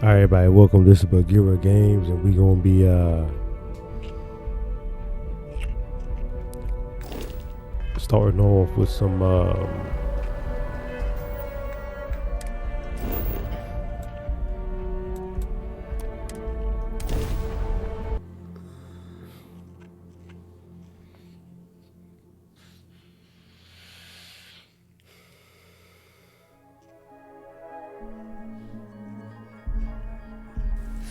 Alright, everybody, welcome. This is Bagheera Games, and we gonna be starting off with some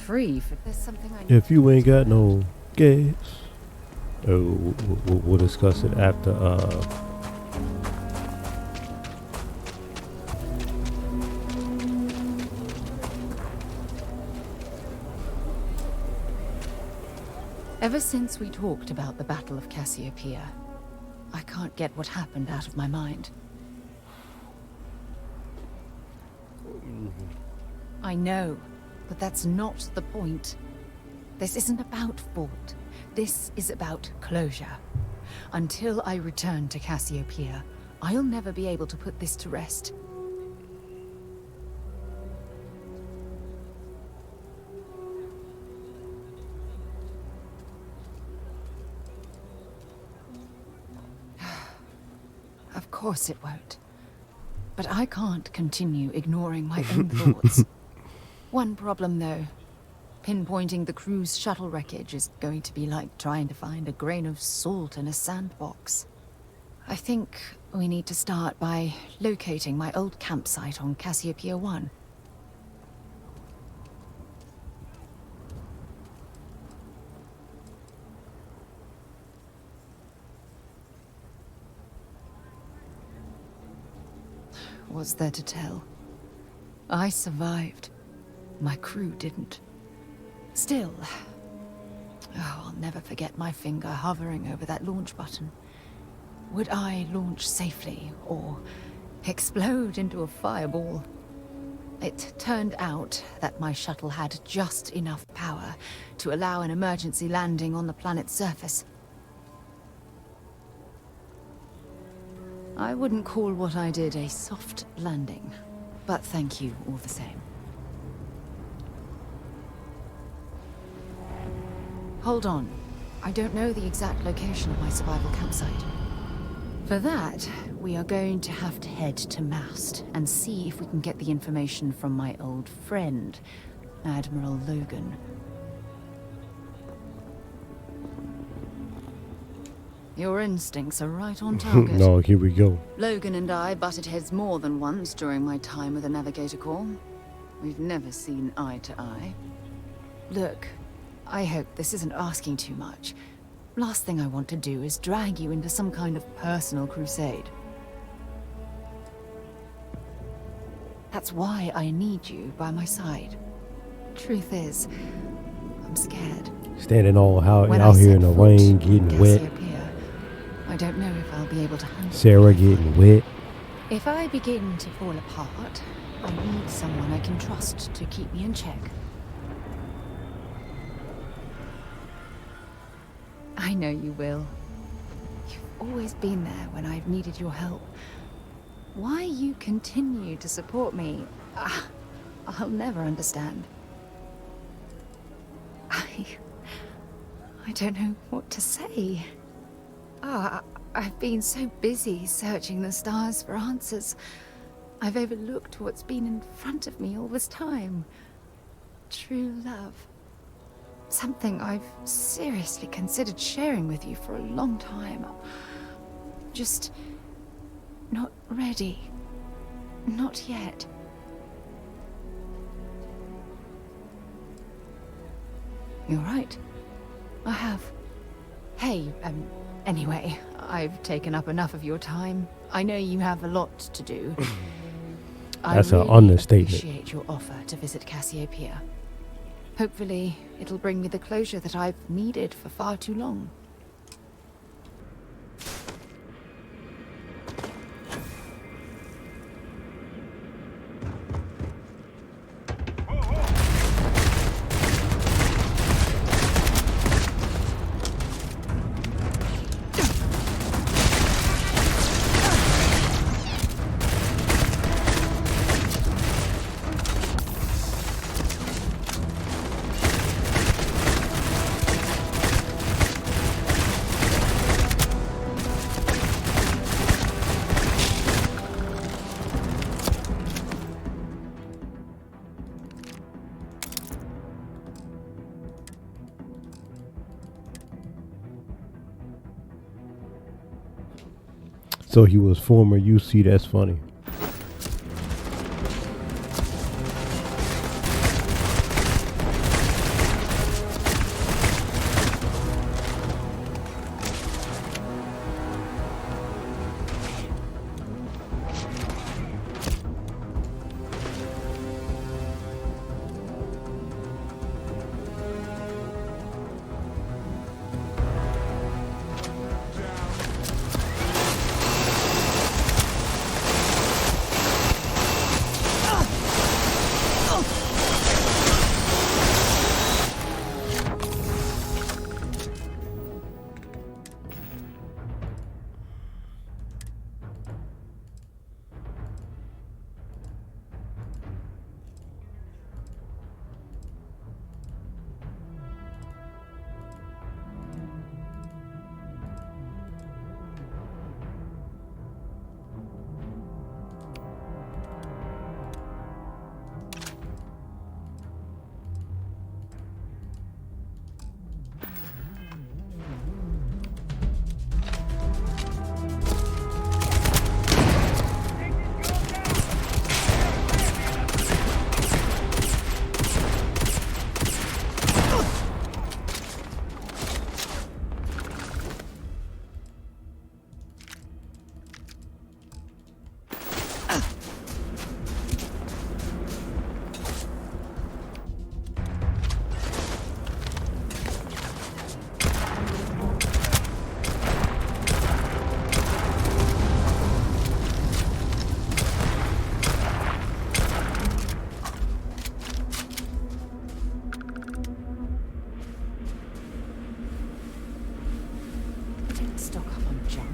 free for there's something I if you ain't got no gas. Oh, we'll discuss it after Ever since we talked about the Battle of Cassiopeia, I can't get what happened out of my mind. I know, but that's not the point. This isn't about fault. This is about closure. Until I return to Cassiopeia, I'll never be able to put this to rest. Of course it won't. But I can't continue ignoring my own thoughts. One problem, though. Pinpointing the cruise shuttle wreckage is going to be like trying to find a grain of salt in a sandbox. I think we need to start by locating my old campsite on Cassiopeia 1. What's there to tell? I survived. My crew didn't. Still, I'll never forget my finger hovering over that launch button. Would I launch safely, or explode into a fireball? It turned out that my shuttle had just enough power to allow an emergency landing on the planet's surface. I wouldn't call what I did a soft landing, but thank you all the same. Hold on. I don't know the exact location of my survival campsite. For that, we are going to have to head to Mast and see if we can get the information from my old friend, Admiral Logan. Your instincts are right on target. no, here we go. Logan and I butted heads more than once during my time with the Navigator Corps. We've never seen eye to eye. Look, I hope this isn't asking too much. Last thing I want to do is drag you into some kind of personal crusade. That's why I need you by my side. Truth is, I'm scared. Standing all When out I here set in the foot rain, on getting wet. Cassiopeia, I don't know if I'll be able to handle Sarah it. getting wet. If I begin to fall apart, I need someone I can trust to keep me in check. I know you will. You've always been there when I've needed your help. Why you continue to support me, I'll never understand. I don't know what to say. I've been so busy searching the stars for answers. I've overlooked what's been in front of me all this time. True love. Something I've seriously considered sharing with you for a long time. Just not ready. Not yet. You're right. I have. Hey, anyway, I've taken up enough of your time. I know you have a lot to do. That's I an really understatement. appreciate your offer to visit Cassiopeia. Hopefully, it'll bring me the closure that I've needed for far too long. So he was former UC. That's funny. Stock up on junk.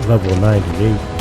Level 98.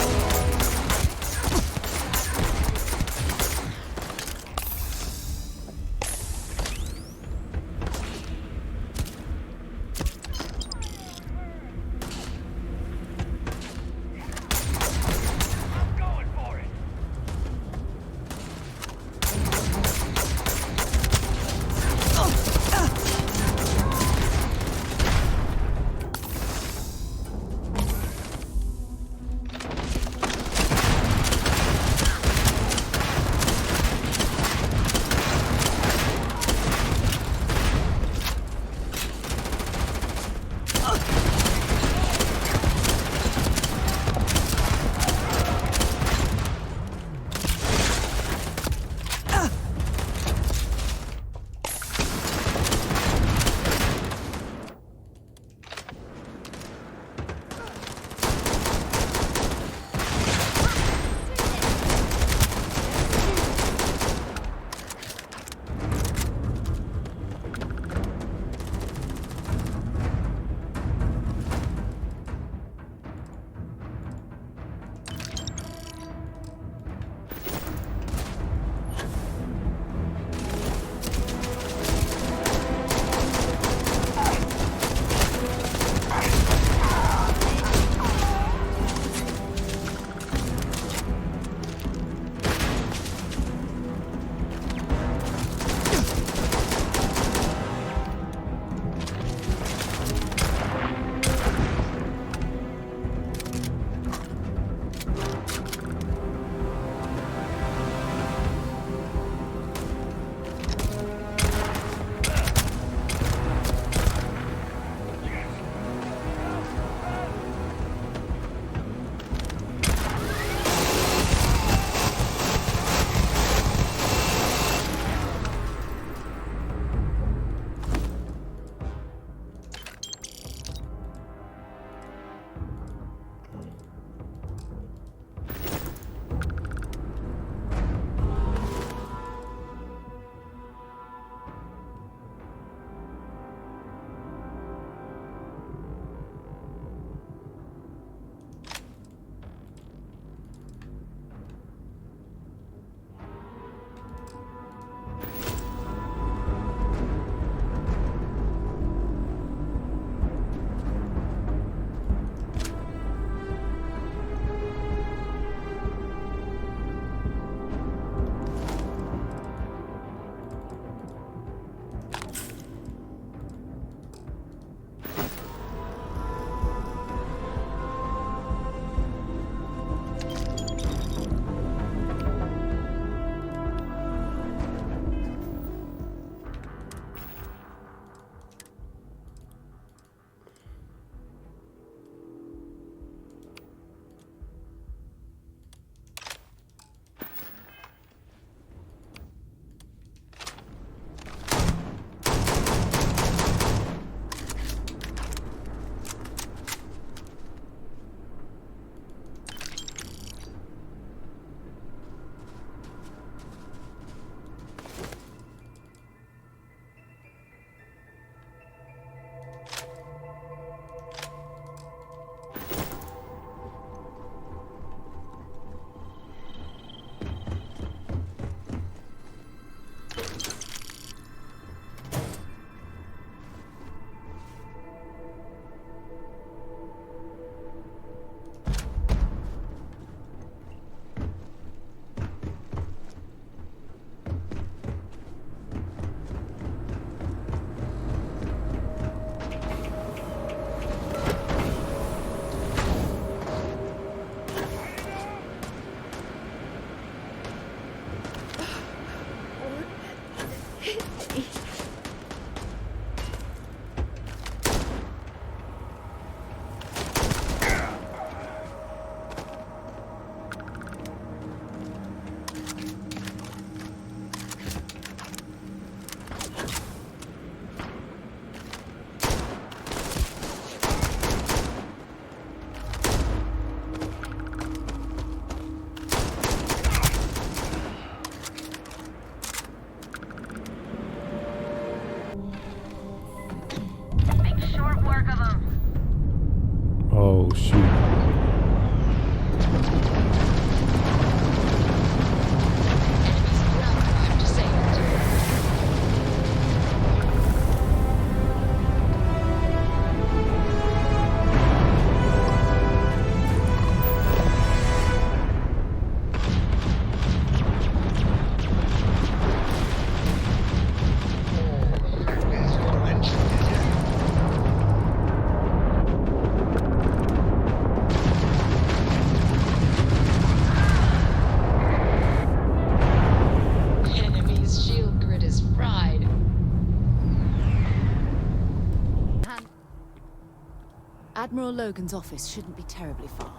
Admiral Logan's office shouldn't be terribly far.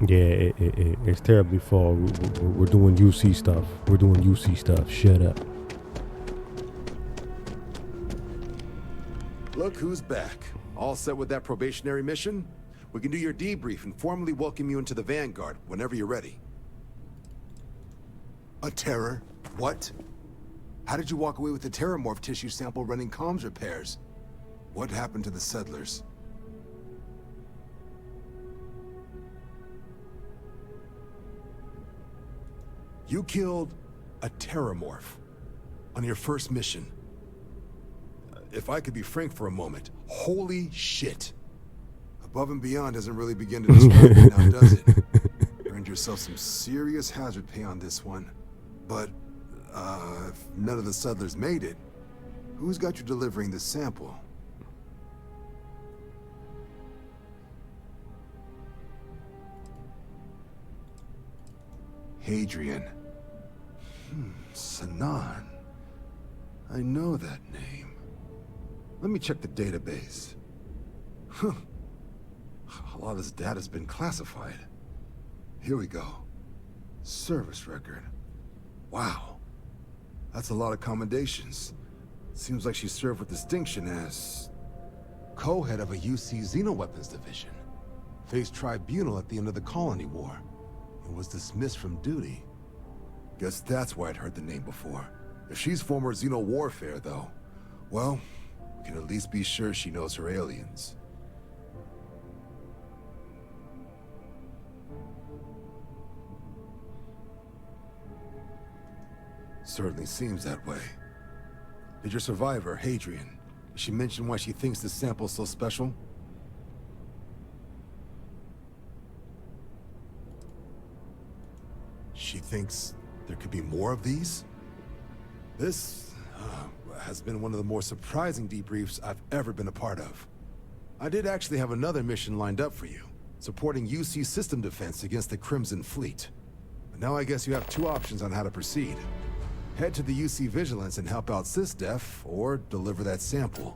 Yeah, it's terribly far. We're doing UC stuff. We're doing UC stuff. Shut up. Look who's back. All set with that probationary mission? We can do your debrief and formally welcome you into the Vanguard whenever you're ready. A terror? What? How did you walk away with the terramorph tissue sample running comms repairs? What happened to the settlers? You killed a terramorph on your first mission. If I could be frank for a moment, holy shit. Above and beyond doesn't really begin to describe it now, does it? Earned yourself some serious hazard pay on this one. But, if none of the settlers made it, who's got you delivering this sample? Hadrian. Sanan. I know that name. Let me check the database. Huh. A lot of this data's been classified. Here we go. Service record. Wow. That's a lot of commendations. Seems like she served with distinction as co-head of a UC Xenoweapons division. Faced tribunal at the end of the Colony War. And was dismissed from duty. Guess that's why I'd heard the name before. If she's former Xeno warfare, though, well, we can at least be sure she knows her aliens. Certainly seems that way. Did your survivor, Hadrian, did she mention why she thinks this sample's so special? She thinks there could be more of these? This has been one of the more surprising debriefs I've ever been a part of. I did actually have another mission lined up for you, supporting UC system defense against the Crimson Fleet. But now I guess you have two options on how to proceed. Head to the UC Vigilance and help out SysDef, or deliver that sample.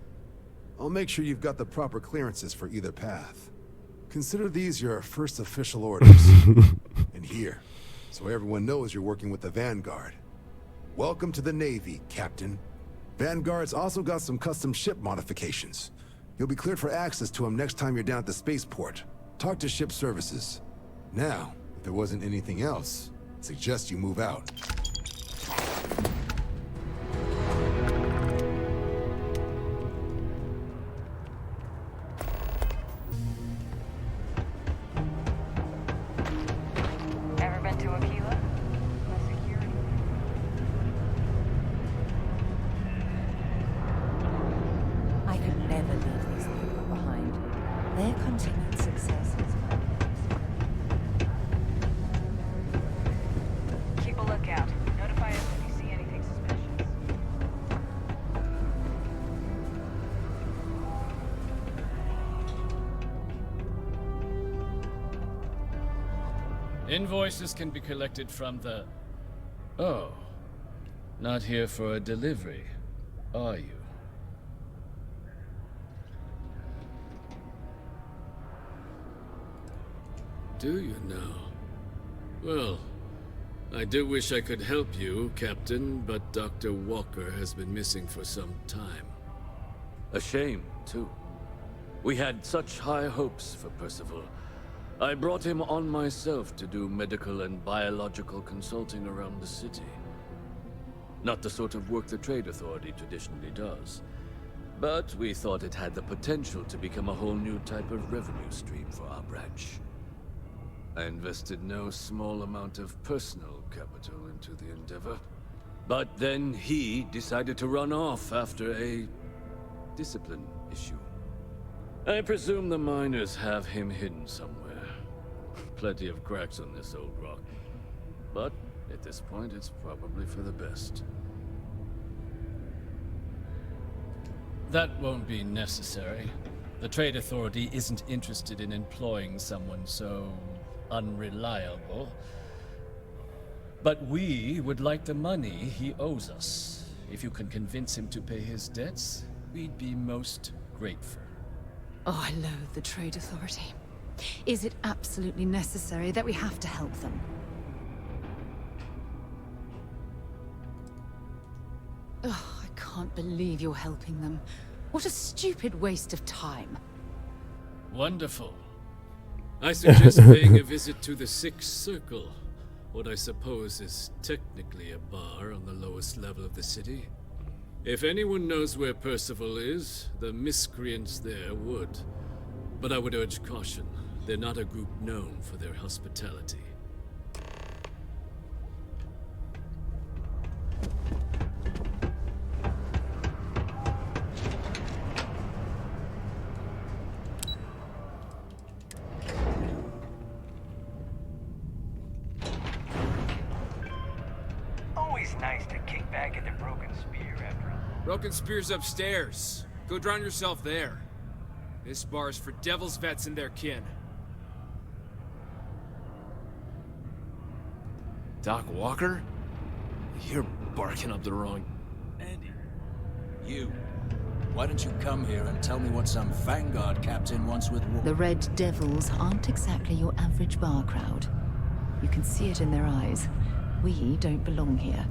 I'll make sure you've got the proper clearances for either path. Consider these your first official orders. And here, so everyone knows you're working with the Vanguard. Welcome to the Navy, Captain. Vanguard's also got some custom ship modifications. You'll be cleared for access to them next time you're down at the spaceport. Talk to ship services. Now, if there wasn't anything else, I suggest you move out. Ever been to Aquila? No security. I could never leave these people behind. Their continued success is my Keep a lookout. Notify us if you see anything suspicious. Invoices can be collected from the... Oh. Not here for a delivery, are you? Do you now? Well, I do wish I could help you, Captain, but Dr. Walker has been missing for some time. A shame, too. We had such high hopes for Percival. I brought him on myself to do medical and biological consulting around the city. Not the sort of work the Trade Authority traditionally does. But we thought it had the potential to become a whole new type of revenue stream for our branch. I invested no small amount of personal capital into the endeavor. But then he decided to run off after a discipline issue. I presume the miners have him hidden somewhere. Plenty of cracks on this old rock. But at this point, it's probably for the best. That won't be necessary. The Trade Authority isn't interested in employing someone so unreliable. But we would like the money he owes us. If you can convince him to pay his debts, we'd be most grateful. Oh, I loathe the Trade Authority. Is it absolutely necessary that we have to help them? Oh, I can't believe you're helping them. What a stupid waste of time. Wonderful. I suggest paying a visit to the Sixth Circle, what I suppose is technically a bar on the lowest level of the city. If anyone knows where Percival is, the miscreants there would. But I would urge caution. They're not a group known for their hospitality. Always nice to kick back at the Broken Spear after all. Broken Spear's upstairs. Go drown yourself there. This bar's for Devil's Vets and their kin. Doc Walker? You're barking up the wrong... Andy. You. Why don't you come here and tell me what some Vanguard captain wants with war? The Red Devils aren't exactly your average bar crowd. You can see it in their eyes. We don't belong here.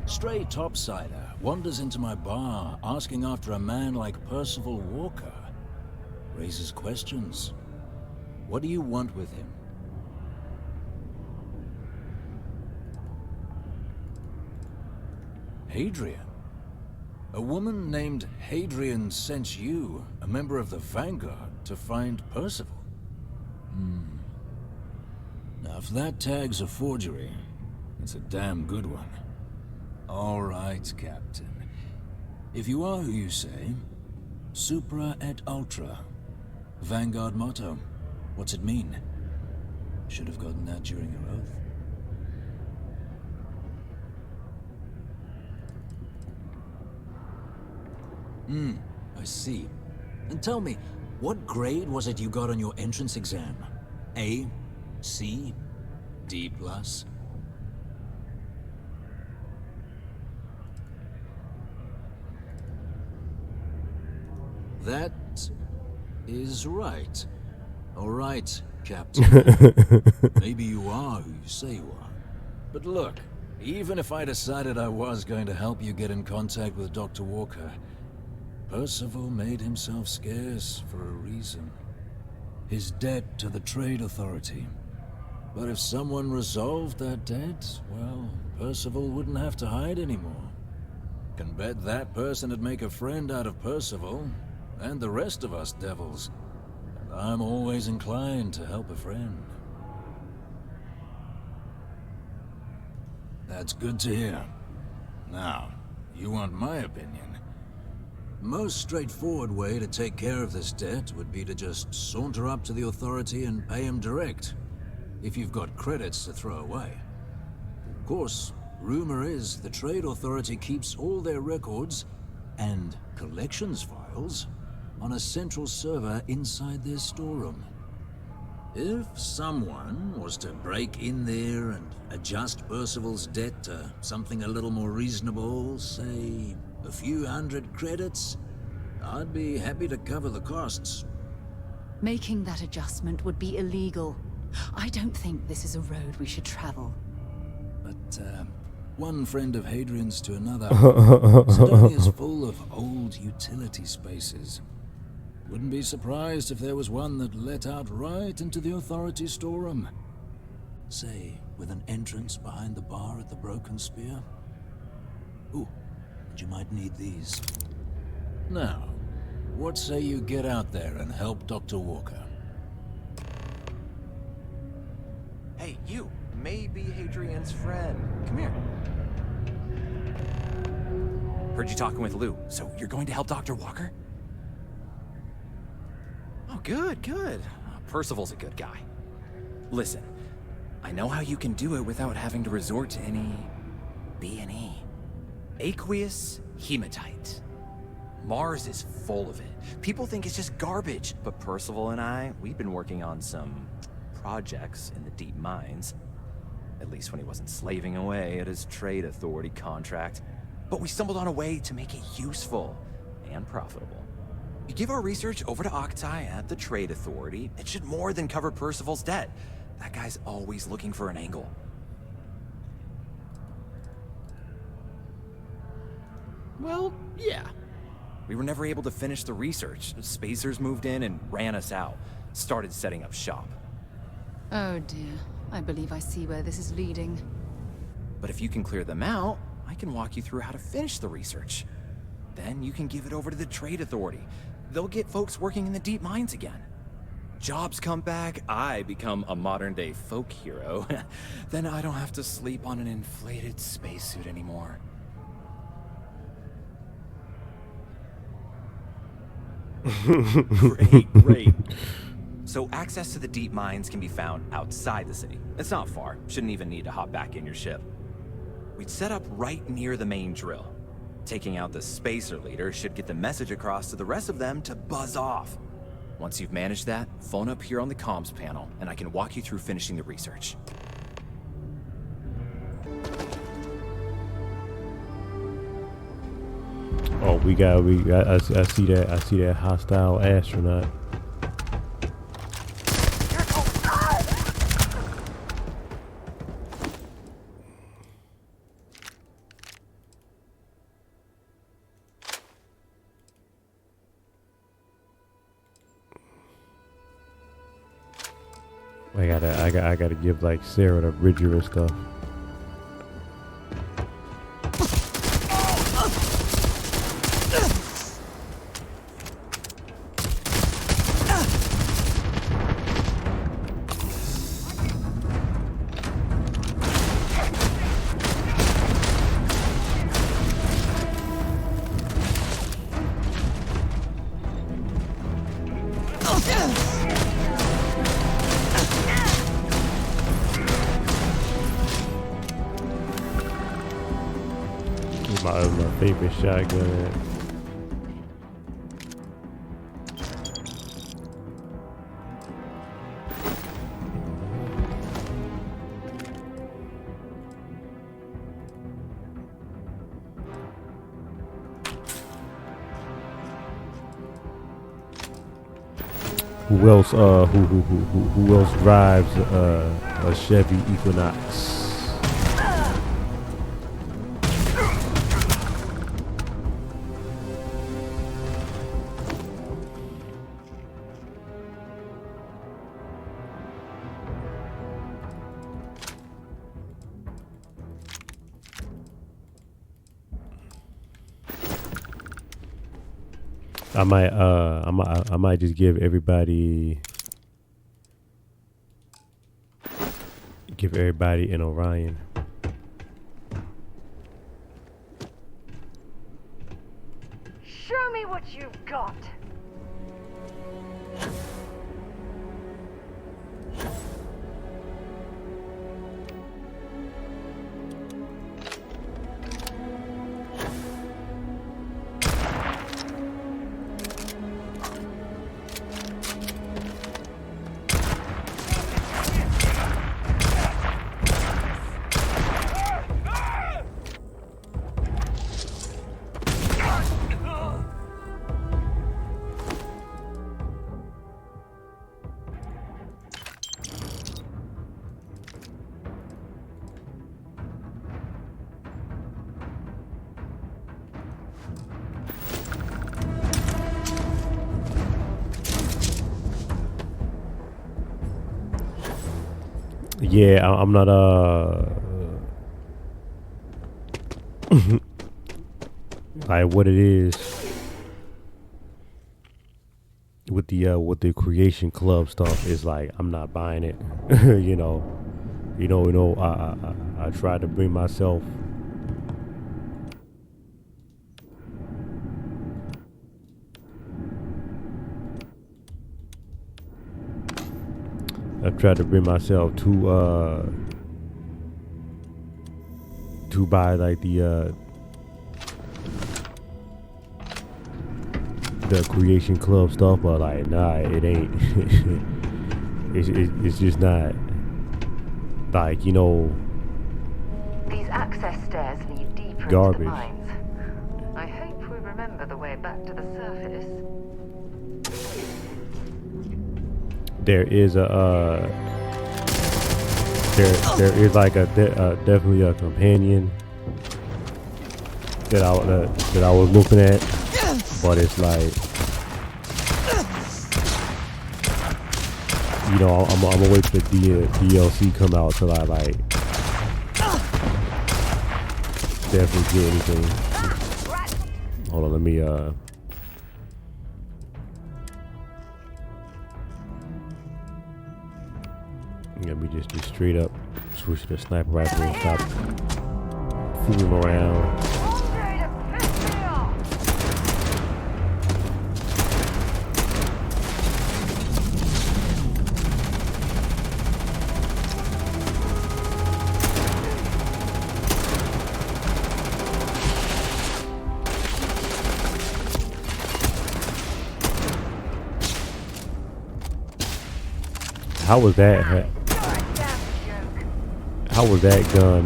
Stray topsider wanders into my bar asking after a man like Percival Walker. Raises questions. What do you want with him? Hadrian? A woman named Hadrian sent you, a member of the Vanguard, to find Percival? Now if that tag's a forgery, it's a damn good one. All right, Captain. If you are who you say, Supra et Ultra. Vanguard motto. What's it mean? Should have gotten that during your oath. I see. And tell me, what grade was it you got on your entrance exam? A? C? D+? That is right. All right, Captain. Maybe you are who you say you are. But look, even if I decided I was going to help you get in contact with Dr. Walker, Percival made himself scarce for a reason. His debt to the Trade Authority. But if someone resolved that debt, well, Percival wouldn't have to hide anymore. Can bet that person would make a friend out of Percival, and the rest of us devils. And I'm always inclined to help a friend. That's good to hear. Now, you want my opinion? Most straightforward way to take care of this debt would be to just saunter up to the Authority and pay him direct, if you've got credits to throw away. Of course, rumor is the Trade Authority keeps all their records and collections files on a central server inside their storeroom. If someone was to break in there and adjust Percival's debt to something a little more reasonable, say a few hundred credits, I'd be happy to cover the costs. Making that adjustment would be illegal. I don't think this is a road we should travel. But, one friend of Hadrian's to another, Sidonia is full of old utility spaces. Wouldn't be surprised if there was one that let out right into the Authority storeroom. Say, with an entrance behind the bar at the Broken Spear. Ooh, and you might need these. Now, what say you get out there and help Dr. Walker? Hey, you may be Hadrian's friend. Come here. Heard you talking with Lou, so you're going to help Dr. Walker? Oh, good, good. Percival's a good guy. Listen, I know how you can do it without having to resort to any B&E. Aqueous hematite. Mars is full of it. People think it's just garbage, but Percival and I, we've been working on some projects in the deep mines. At least when he wasn't slaving away at his Trade Authority contract. But we stumbled on a way to make it useful and profitable. You give our research over to Octai at the Trade Authority, it should more than cover Percival's debt. That guy's always looking for an angle. Well, yeah. We were never able to finish the research. Spacers moved in and ran us out. Started setting up shop. Oh dear. I believe I see where this is leading. But if you can clear them out, I can walk you through how to finish the research. Then you can give it over to the Trade Authority. They'll get folks working in the deep mines again. Jobs come back, I become a modern-day folk hero. Then I don't have to sleep on an inflated spacesuit anymore. Great. So access to the deep mines can be found outside the city. It's not far. Shouldn't even need to hop back in your ship. We'd set up right near the main drill. Taking out the spacer leader should get the message across to the rest of them to buzz off. Once you've managed that, phone up here on the comms panel, and I can walk you through finishing the research. Oh, I see that hostile astronaut. I gotta give like Sarah the Bridger and stuff. My favorite shotgun. Who else? Who else drives a Chevy Equinox? I might just give everybody an Orion. Show me what you've got. Yeah, I'm not like what it is with the creation club stuff is like I'm not buying it. you know I try to bring myself to buy like the creation club stuff, but like nah, it ain't. it's just not like These access stairs lead deeper garbage. into the mines. I hope we remember the way back to the surface. there is a there is like a definitely a companion that I was looking at, but it's like, you know, I'm gonna wait for the DLC come out till I like definitely get anything. Hold on, let me just straight up switch to the sniper rifle and stop fooling around. How was that gun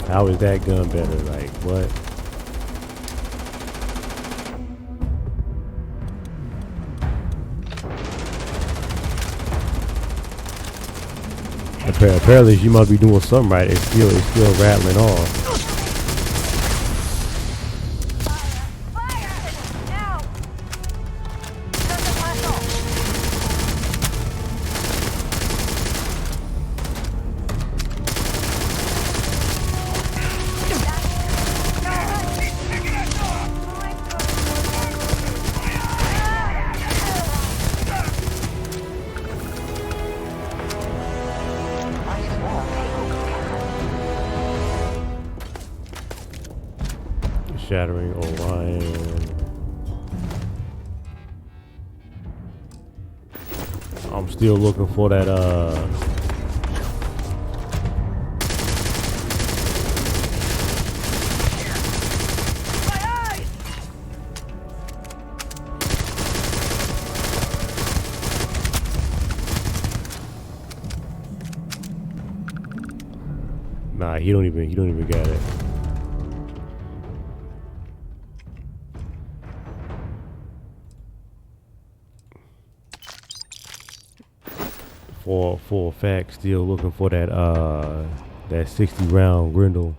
how is that gun better? Like what? Apparently she must be doing something right. It's still rattling off. Shattering Orion. I'm still looking for that nah, he don't even got it. For a fact, still looking for that 60 round Grendel.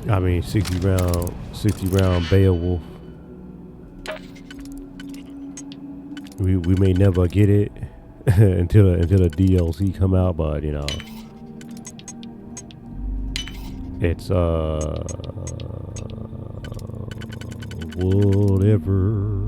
I mean 60 round Beowulf. We may never get it until the DLC come out, but you know, it's whatever.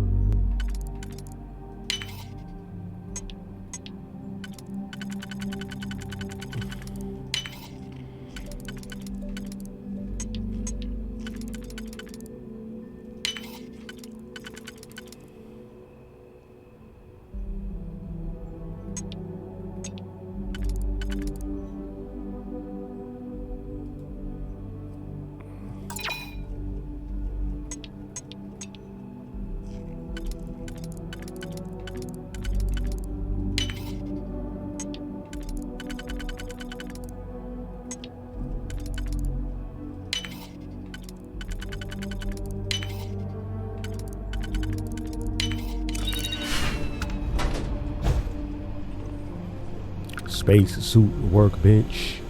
Space suit workbench.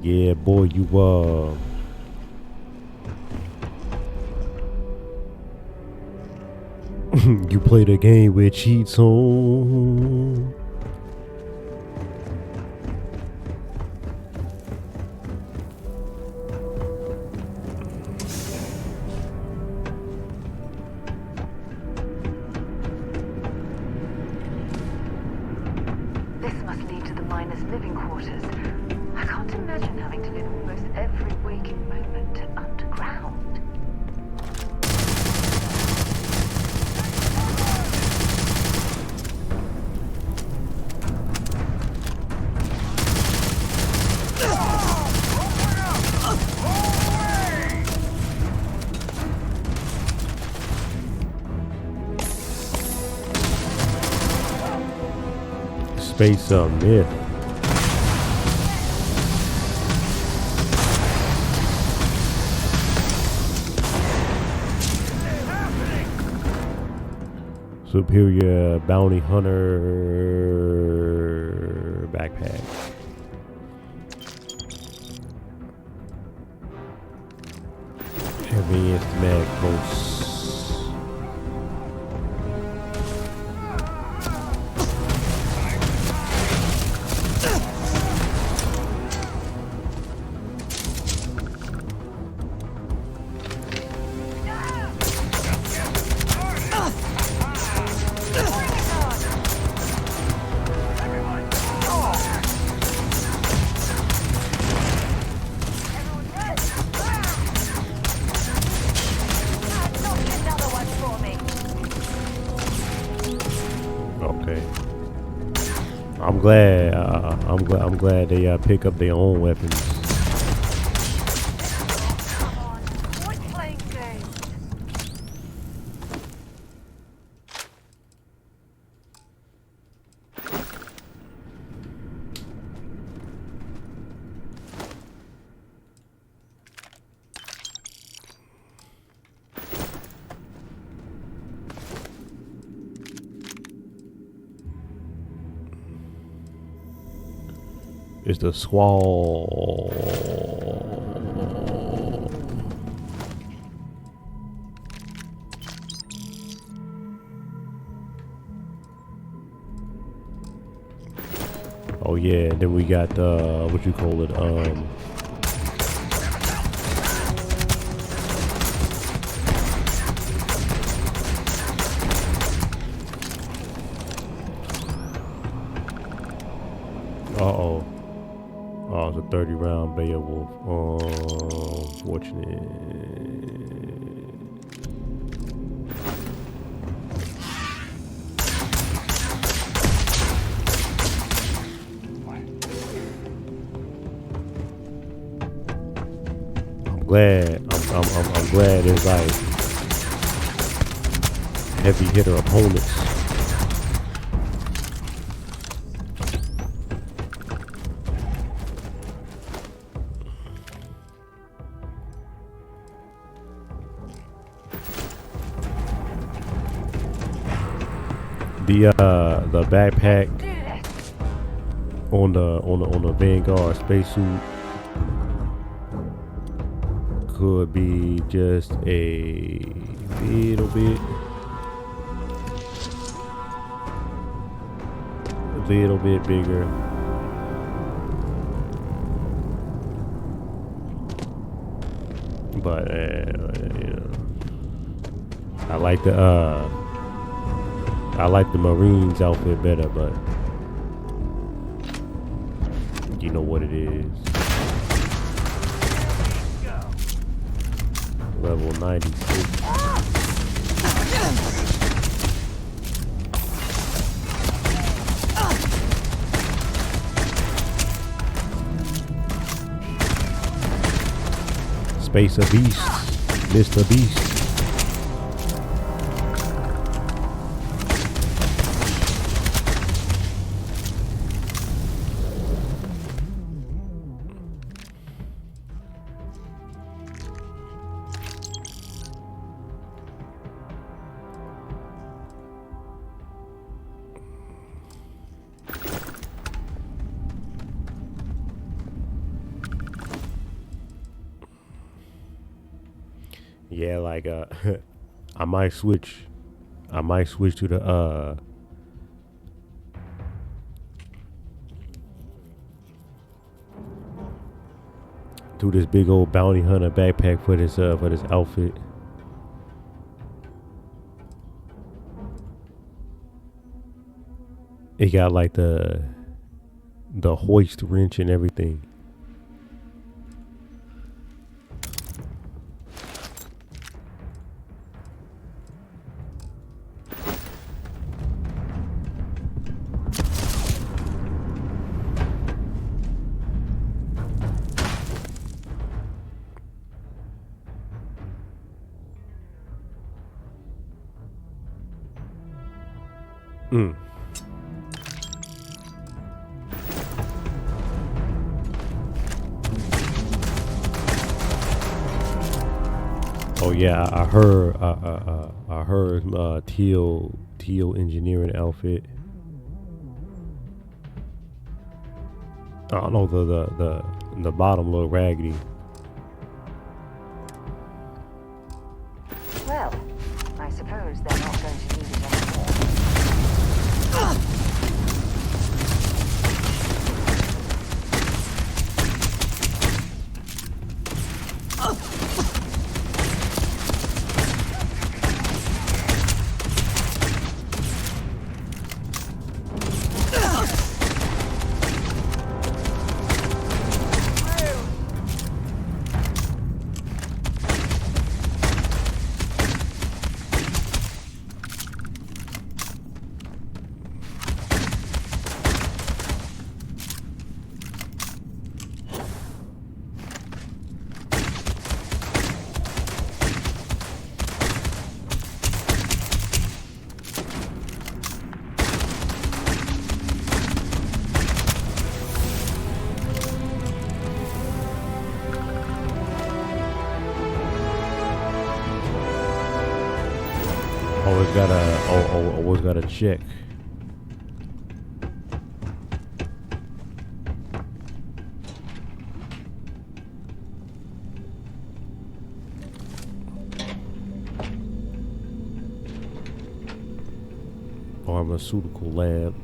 Yeah, boy, you you played a game with cheats on. Space myth. Superior bounty hunter backpack. Advanced Magmos. I'm glad they pick up their own weapons. It's the squall. Oh yeah, then we got what you call it? Uh-oh. Oh, it's a 30-round Beowulf. Fortunate. I'm glad it's like heavy hitter opponents. The backpack on the Vanguard spacesuit could be just a little bit bigger. But you know, I like the Marines outfit better, but you know what it is. Level 96. Space a beast, Mr. Beast. Yeah, like I might switch to the to this big old bounty hunter backpack for this outfit. It got like the hoist wrench and everything. Oh yeah, I heard. I heard teal engineering outfit. I don't know, the bottom look raggedy. Well, I suppose they're not going to need it anymore. Always gotta check. Pharmaceutical lab.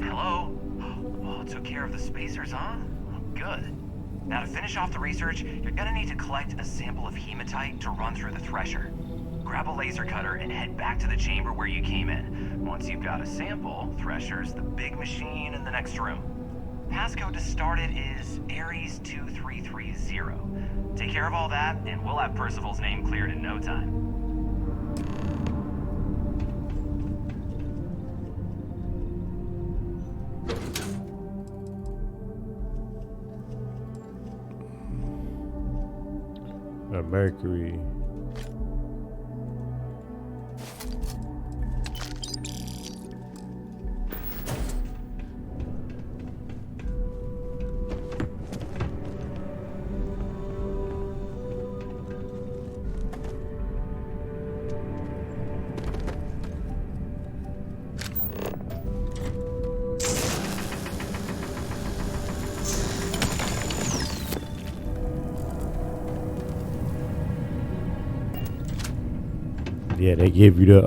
Hello? Oh, took care of the spacers, huh? Good. Now to finish off the research, you're gonna need to collect a sample of hematite to run through the thresher. Grab a laser cutter and head back to the chamber where you came in. Once you've got a sample, thresher's the big machine in the next room. Passcode to start it is Ares 2330. Take care of all that, and we'll have Percival's name cleared in no time. Mercury. Yeah, they give you the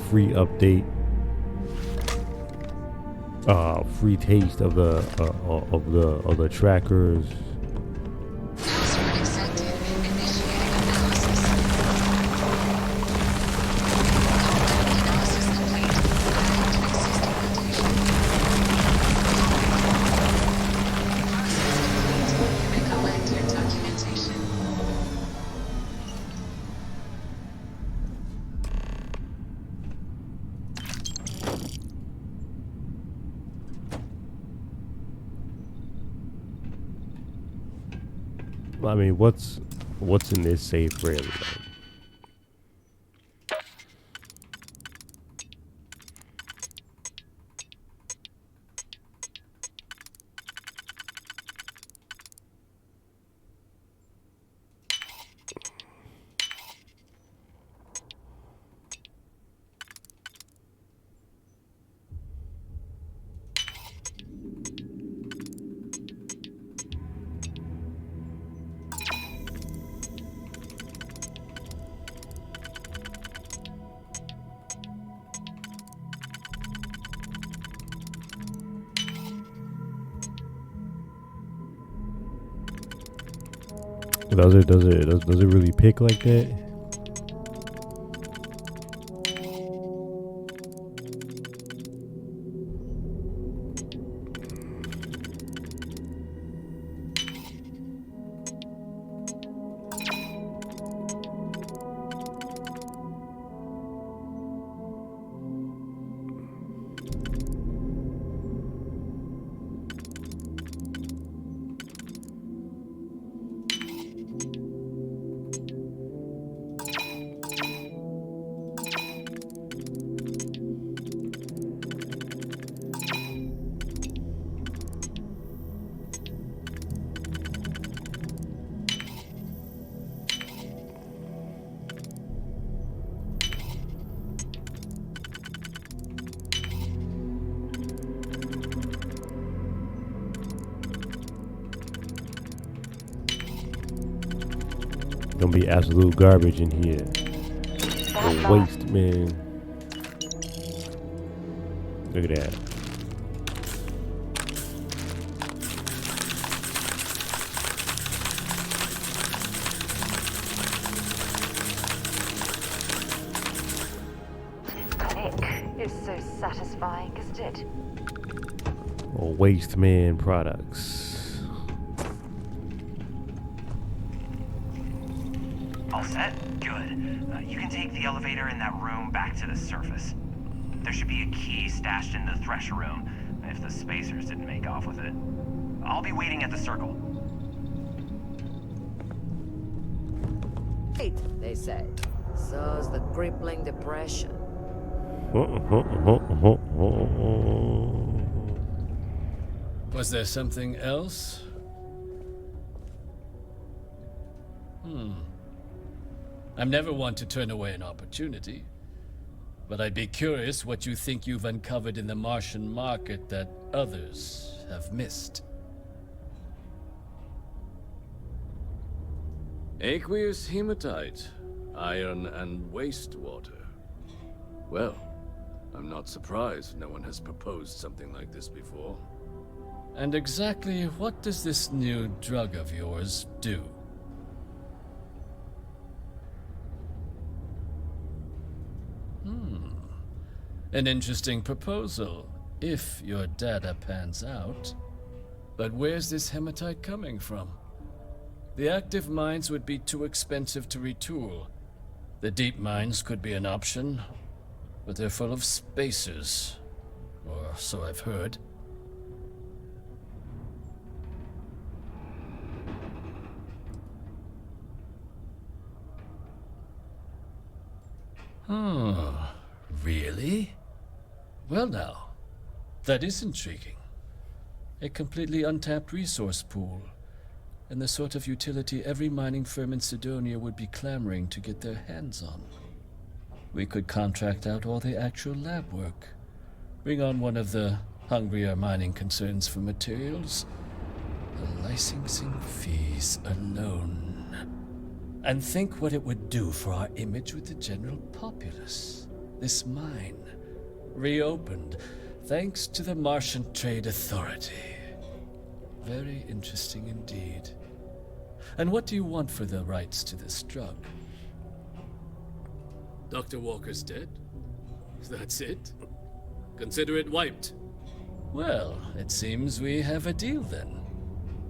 free update, free taste of the trackers. I mean, what's in this safe really? Like? Does it really pick like that? Gonna be absolute garbage in here. Waste, man. Look at that. It's so satisfying, isn't it? Waste man products. All set? Good. You can take the elevator in that room back to the surface. There should be a key stashed in the thresher room, if the spacers didn't make off with it. I'll be waiting at the circle. Eight, they say. So's the crippling depression. Was there something else? I'm never one to turn away an opportunity, but I'd be curious what you think you've uncovered in the Martian market that others have missed. Aqueous hematite, iron and wastewater. Well, I'm not surprised no one has proposed something like this before. And exactly what does this new drug of yours do? An interesting proposal, if your data pans out. But where's this hematite coming from? The active mines would be too expensive to retool. The deep mines could be an option, but they're full of spacers, or so I've heard. Really? Well now, that is intriguing. A completely untapped resource pool, and the sort of utility every mining firm in Sidonia would be clamoring to get their hands on. We could contract out all the actual lab work, bring on one of the hungrier mining concerns for materials, the licensing fees alone. And think what it would do for our image with the general populace. This mine, reopened, thanks to the Martian Trade Authority. Very interesting indeed. And what do you want for the rights to this drug? Dr. Walker's dead? That's it? Consider it wiped. Well, it seems we have a deal then.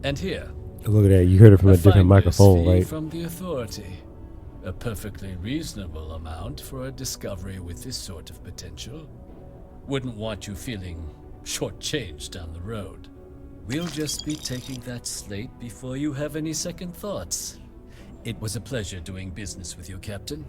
And here. Look at that. You heard it from a different finder's microphone, fee right? From the Authority. A perfectly reasonable amount for a discovery with this sort of potential. Wouldn't want you feeling shortchanged down the road. We'll just be taking that slate before you have any second thoughts. It was a pleasure doing business with you, Captain.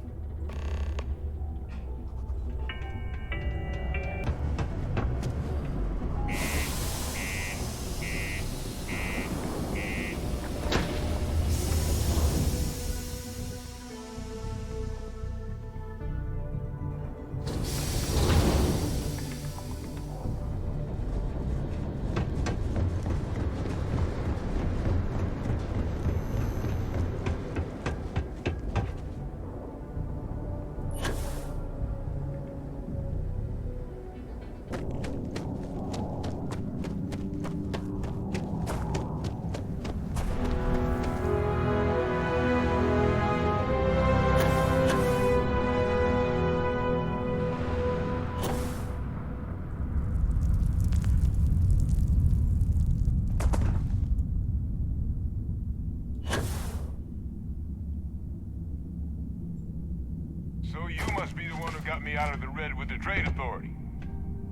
So you must be the one who got me out of the red with the Trade Authority.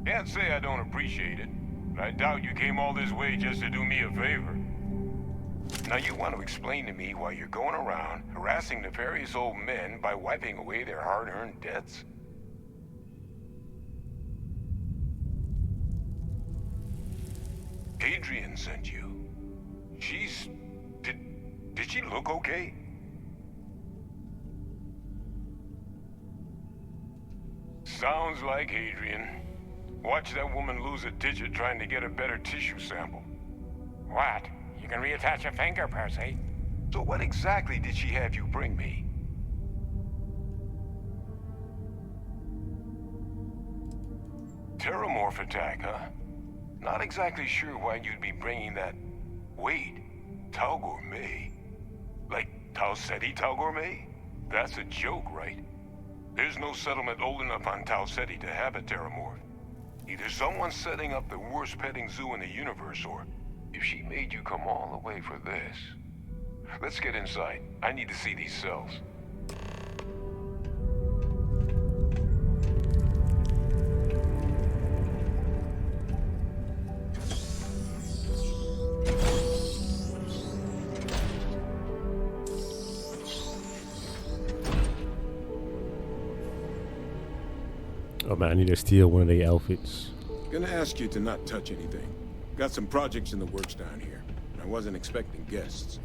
Can't say I don't appreciate it, but I doubt you came all this way just to do me a favor. Now you want to explain to me why you're going around harassing nefarious old men by wiping away their hard-earned debts? Adrian sent you. She's... Did she look okay? Sounds like Adrian. Watch that woman lose a digit trying to get a better tissue sample. What? You can reattach a finger, Percy? So what exactly did she have you bring me? Terramorph attack, huh? Not exactly sure why you'd be bringing that... Wait, Tau Gourmet? Like Tau Ceti Tau Gourmet? That's a joke, right? There's no settlement old enough on Tau Ceti to have a terramorph. Either someone's setting up the worst petting zoo in the universe, or if she made you come all the way for this. Let's get inside. I need to see these cells. Oh man, I need to steal one of their outfits. Gonna ask you to not touch anything. Got some projects in the works down here. I wasn't expecting guests.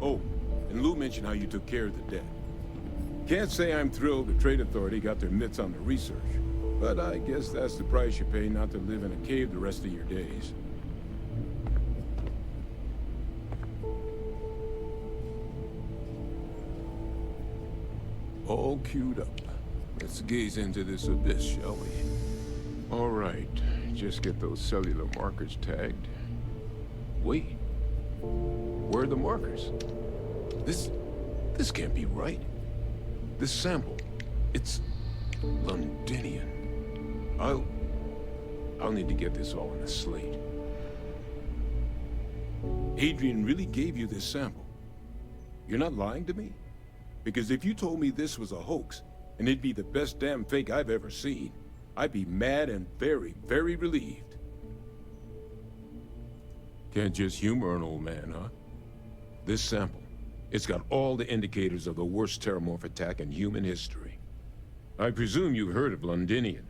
Oh, and Lou mentioned how you took care of the dead. Can't say I'm thrilled the Trade Authority got their mitts on the research, but I guess that's the price you pay not to live in a cave the rest of your days. All queued up. Let's gaze into this abyss, shall we? All right, just get those cellular markers tagged. Wait, where are the markers? This can't be right. This sample, it's Londinian. I'll need to get this all on a slate. Adrian really gave you this sample. You're not lying to me? Because if you told me this was a hoax, and it'd be the best damn fake I've ever seen, I'd be mad and very, very relieved. Can't just humor an old man, huh? This sample, it's got all the indicators of the worst terramorph attack in human history. I presume you've heard of Londinian.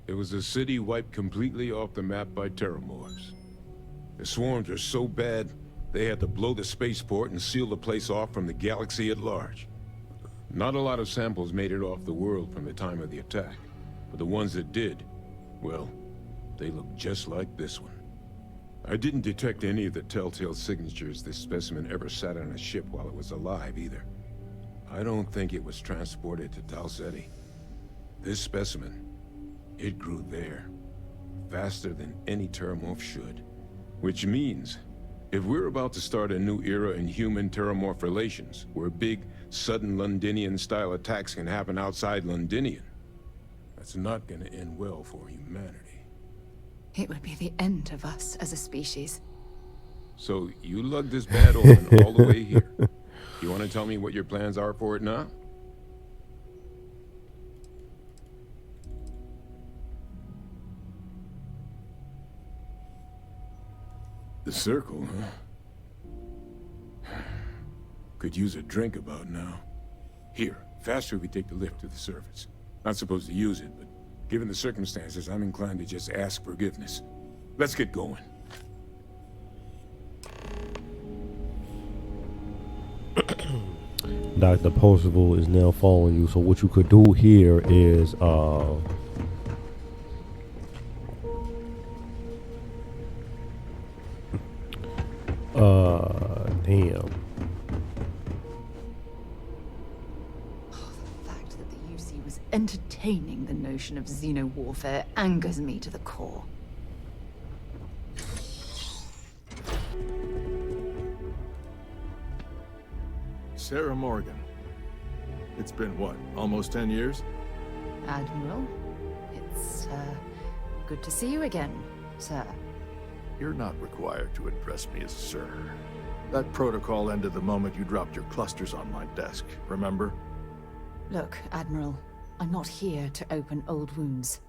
It was a city wiped completely off the map by terramorphs. The swarms are so bad, they had to blow the spaceport and seal the place off from the galaxy at large. Not a lot of samples made it off the world from the time of the attack, but the ones that did, well, they look just like this one. I didn't detect any of the telltale signatures this specimen ever sat on a ship while it was alive, either. I don't think it was transported to Tau Ceti. This specimen, it grew there, faster than any terramorph should. Which means, if we're about to start a new era in human-terramorph relations, where big, sudden Londinian-style attacks can happen outside Londinian, that's not gonna end well for humanity. It would be the end of us as a species. So, you lugged this bad omen all the way here. You want to tell me what your plans are for it now? The circle, huh? Could use a drink about now. Here, faster we take the lift to the surface. Not supposed to use it, but given the circumstances, I'm inclined to just ask forgiveness. Let's get going. Dr. Percival is now following you, so what you could do here is damn. The fact that the UC was entertaining the notion of xeno-warfare angers me to the core. Sarah Morgan. It's been what, almost 10 years? Admiral, it's, good to see you again, sir. You're not required to address me as sir. That protocol ended the moment you dropped your clusters on my desk, remember? Look, Admiral, I'm not here to open old wounds.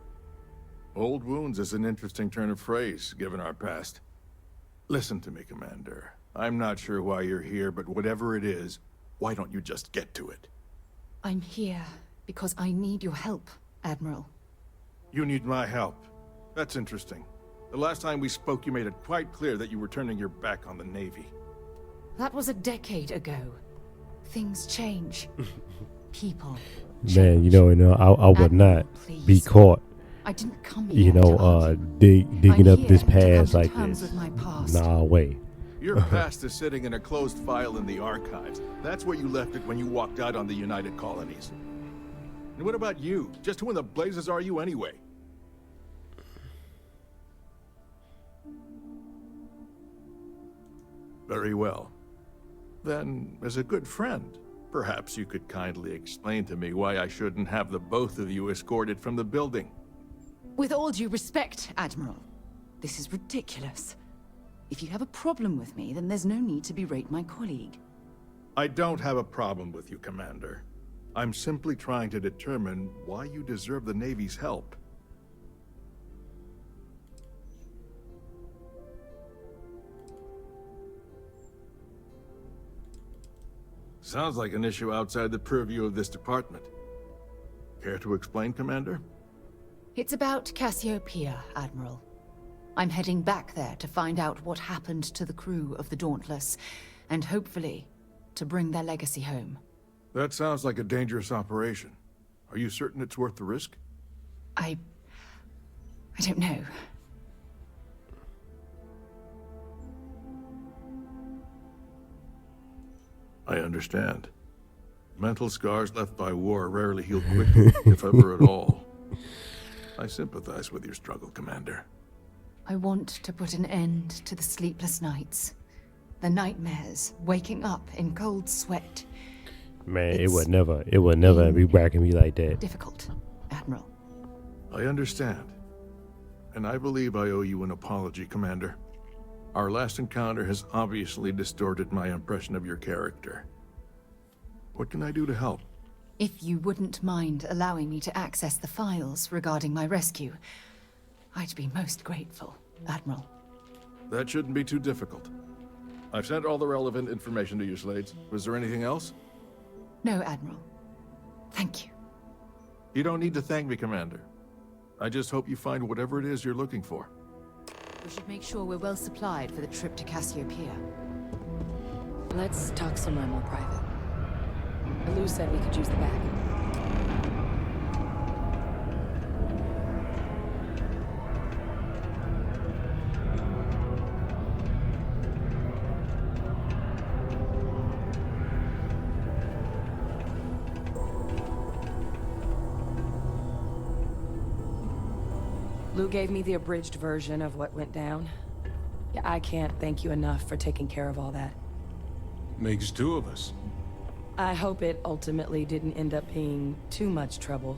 Old wounds is an interesting turn of phrase, given our past. Listen to me, Commander. I'm not sure why you're here, but whatever it is, why don't you just get to it? I'm here because I need your help, Admiral. You need my help. That's interesting. The last time we spoke, you made it quite clear that you were turning your back on the Navy. That was a decade ago. Things change. People Man, you know, I would not be caught I didn't come you here know, to digging I'm up this here to come past to like terms this. with my past. Nah, way. Your past is sitting in a closed file in the archives. That's where you left it when you walked out on the United Colonies. And what about you? Just who in the blazes are you anyway? Very well. Then, as a good friend, perhaps you could kindly explain to me why I shouldn't have the both of you escorted from the building. With all due respect, Admiral, this is ridiculous. If you have a problem with me, then there's no need to berate my colleague. I don't have a problem with you, Commander. I'm simply trying to determine why you deserve the Navy's help. Sounds like an issue outside the purview of this department. Care to explain, Commander? It's about Cassiopeia, Admiral. I'm heading back there to find out what happened to the crew of the Dauntless, and hopefully, to bring their legacy home. That sounds like a dangerous operation. Are you certain it's worth the risk? I don't know. I understand. Mental scars left by war rarely heal quickly, if ever at all. I sympathize with your struggle, Commander. I want to put an end to the sleepless nights. The nightmares, waking up in cold sweat. Man, it would never be whacking me like that. Difficult, Admiral. I understand. And I believe I owe you an apology, Commander. Our last encounter has obviously distorted my impression of your character. What can I do to help? If you wouldn't mind allowing me to access the files regarding my rescue, I'd be most grateful, Admiral. That shouldn't be too difficult. I've sent all the relevant information to you, Slades. Was there anything else? No, Admiral. Thank you. You don't need to thank me, Commander. I just hope you find whatever it is you're looking for. We should make sure we're well supplied for the trip to Cassiopeia. Let's talk somewhere more private. Lou said we could use the back. Lou gave me the abridged version of what went down. Yeah, I can't thank you enough for taking care of all that. Makes two of us. I hope it ultimately didn't end up being too much trouble.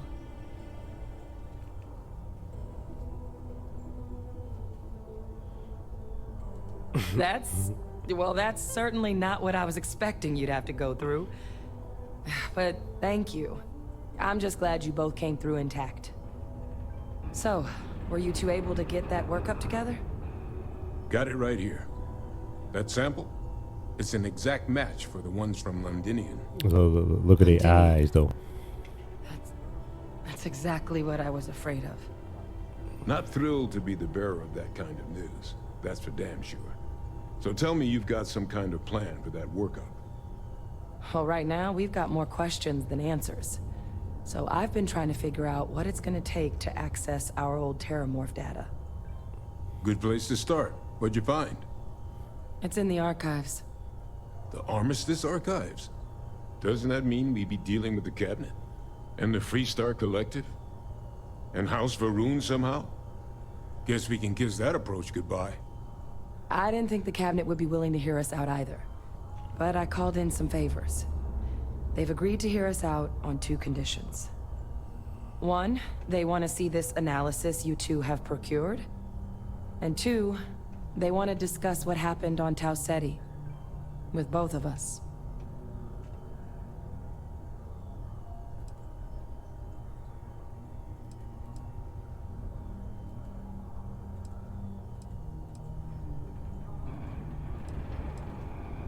Well, that's certainly not what I was expecting you'd have to go through. But thank you. I'm just glad you both came through intact. So, were you two able to get that workup together? Got it right here. That sample? It's an exact match for the ones from Londinian. Look at their eyes, though. That's exactly what I was afraid of. Not thrilled to be the bearer of that kind of news. That's for damn sure. So tell me you've got some kind of plan for that workup. Well, right now, we've got more questions than answers. So I've been trying to figure out what it's gonna take to access our old terramorph data. Good place to start. What'd you find? It's in the archives. The Armistice Archives? Doesn't that mean we'd be dealing with the Cabinet? And the Freestar Collective? And House Varun somehow? Guess we can kiss that approach goodbye. I didn't think the Cabinet would be willing to hear us out either. But I called in some favors. They've agreed to hear us out on two conditions. One, they want to see this analysis you two have procured. And two, they want to discuss what happened on Tau Ceti. With both of us.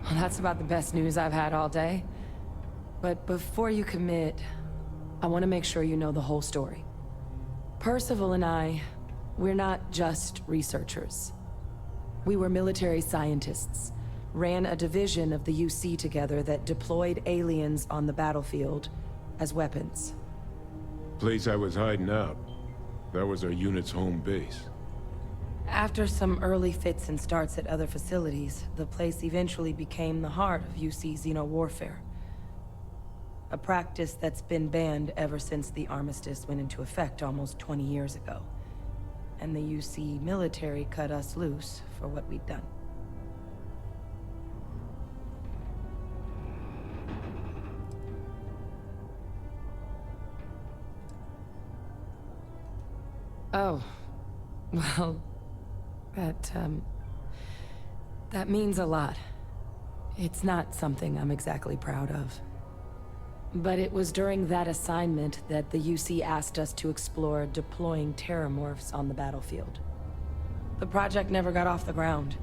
Well, that's about the best news I've had all day. But before you commit, I want to make sure you know the whole story. Percival and I, we're not just researchers. We were military scientists, ran a division of the UC together that deployed aliens on the battlefield as weapons. Place I was hiding out. That was our unit's home base. After some early fits and starts at other facilities, the place eventually became the heart of UC xeno-warfare. A practice that's been banned ever since the armistice went into effect almost 20 years ago. And the UC military cut us loose for what we'd done. Oh, well, that means a lot. It's not something I'm exactly proud of. But it was during that assignment that the UC asked us to explore deploying terramorphs on the battlefield. The project never got off the ground,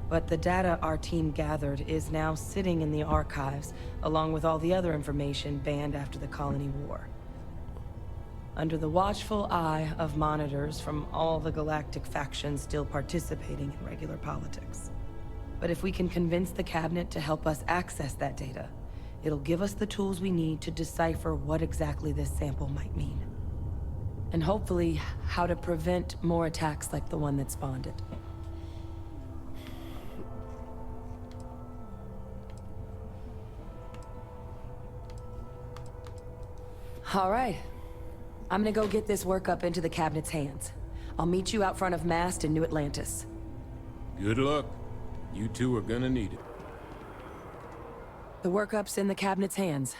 but the data our team gathered is now sitting in the archives, along with all the other information banned after the Colony War. Under the watchful eye of monitors from all the galactic factions still participating in regular politics. But if we can convince the cabinet to help us access that data, it'll give us the tools we need to decipher what exactly this sample might mean. And hopefully, how to prevent more attacks like the one that spawned it. All right. I'm gonna go get this workup into the cabinet's hands. I'll meet you out front of Mast in New Atlantis. Good luck. You two are gonna need it. The workup's in the cabinet's hands.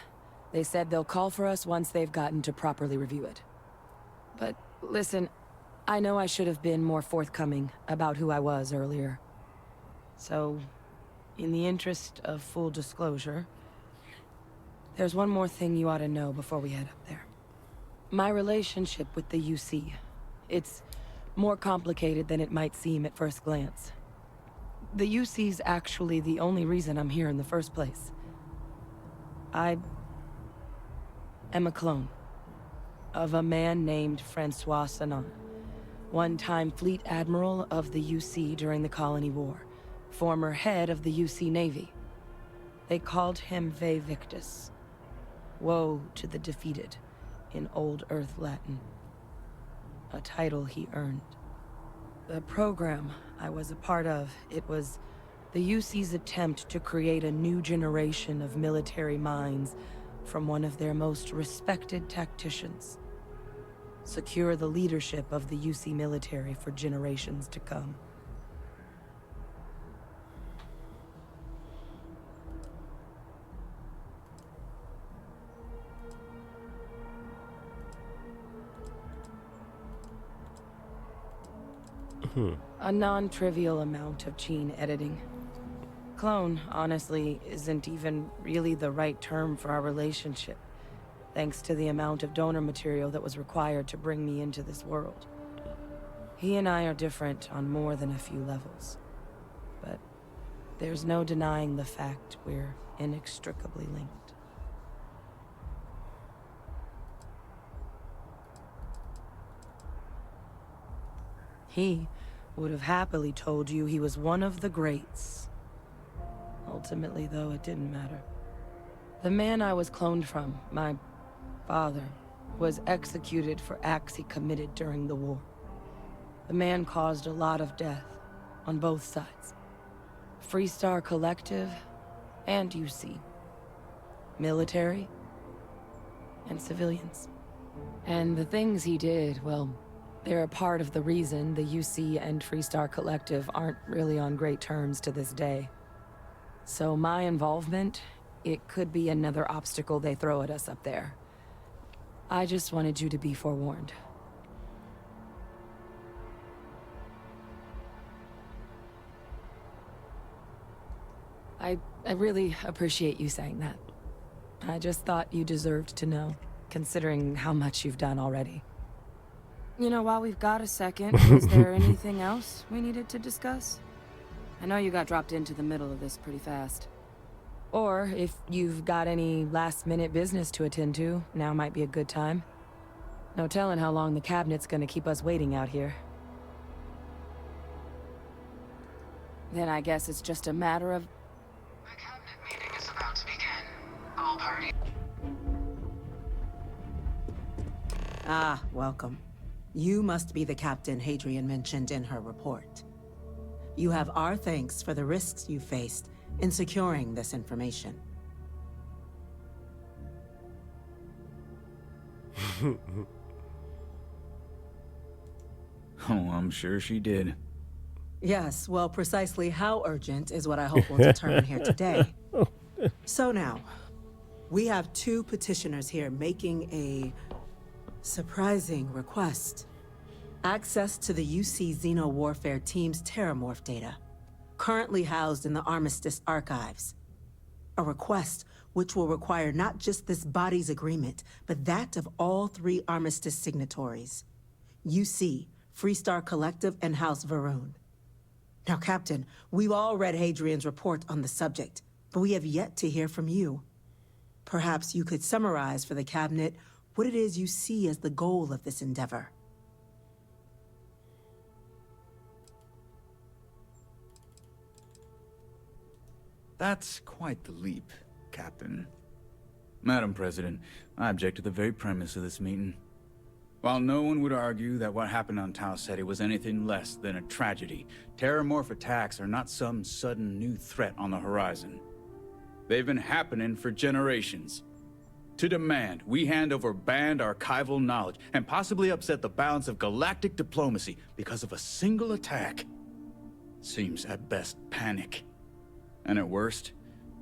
They said they'll call for us once they've gotten to properly review it. But listen, I know I should have been more forthcoming about who I was earlier. So, in the interest of full disclosure, there's one more thing you ought to know before we head up there. My relationship with the UC. It's more complicated than it might seem at first glance. The UC's actually the only reason I'm here in the first place. I am a clone of a man named Francois Sanon, one-time fleet admiral of the UC during the Colony War, former head of the UC Navy. They called him Ve Victus, woe to the defeated, in Old Earth Latin, a title he earned. The program I was a part of, it was the UC's attempt to create a new generation of military minds from one of their most respected tacticians. Secure the leadership of the UC military for generations to come. A non-trivial amount of gene editing. Clone, honestly, isn't even really the right term for our relationship, thanks to the amount of donor material that was required to bring me into this world. He and I are different on more than a few levels, but there's no denying the fact we're inextricably linked. He would have happily told you he was one of the greats. Ultimately, though, it didn't matter. The man I was cloned from, my father, was executed for acts he committed during the war. The man caused a lot of death, on both sides. Freestar Collective and UC. Military and civilians. And the things he did, well, they're a part of the reason the UC and Freestar Collective aren't really on great terms to this day. So my involvement, it could be another obstacle they throw at us up there. I just wanted you to be forewarned. I really appreciate you saying that. I just thought you deserved to know, considering how much you've done already. You know, while we've got a second, is there anything else we needed to discuss? I know you got dropped into the middle of this pretty fast. Or, if you've got any last-minute business to attend to, now might be a good time. No telling how long the cabinet's gonna keep us waiting out here. Then I guess it's just a matter of... The cabinet meeting is about to begin. All parties... Ah, welcome. You must be the Captain Hadrian mentioned in her report. You have our thanks for the risks you faced in securing this information. Oh, I'm sure she did. Yes, well, precisely how urgent is what I hope we'll determine here today. So now, we have two petitioners here making a surprising request. Access to the UC Xeno Warfare Team's terramorph data, currently housed in the Armistice archives. A request which will require not just this body's agreement, but that of all 3 Armistice signatories. UC, Freestar Collective, and House Varun. Now, Captain, we've all read Hadrian's report on the subject, but we have yet to hear from you. Perhaps you could summarize for the Cabinet what it is you see as the goal of this endeavor. That's quite the leap, Captain. Madam President, I object to the very premise of this meeting. While no one would argue that what happened on Tau Ceti was anything less than a tragedy, terramorph attacks are not some sudden new threat on the horizon. They've been happening for generations. To demand we hand over banned archival knowledge and possibly upset the balance of galactic diplomacy because of a single attack seems at best panic. And at worst,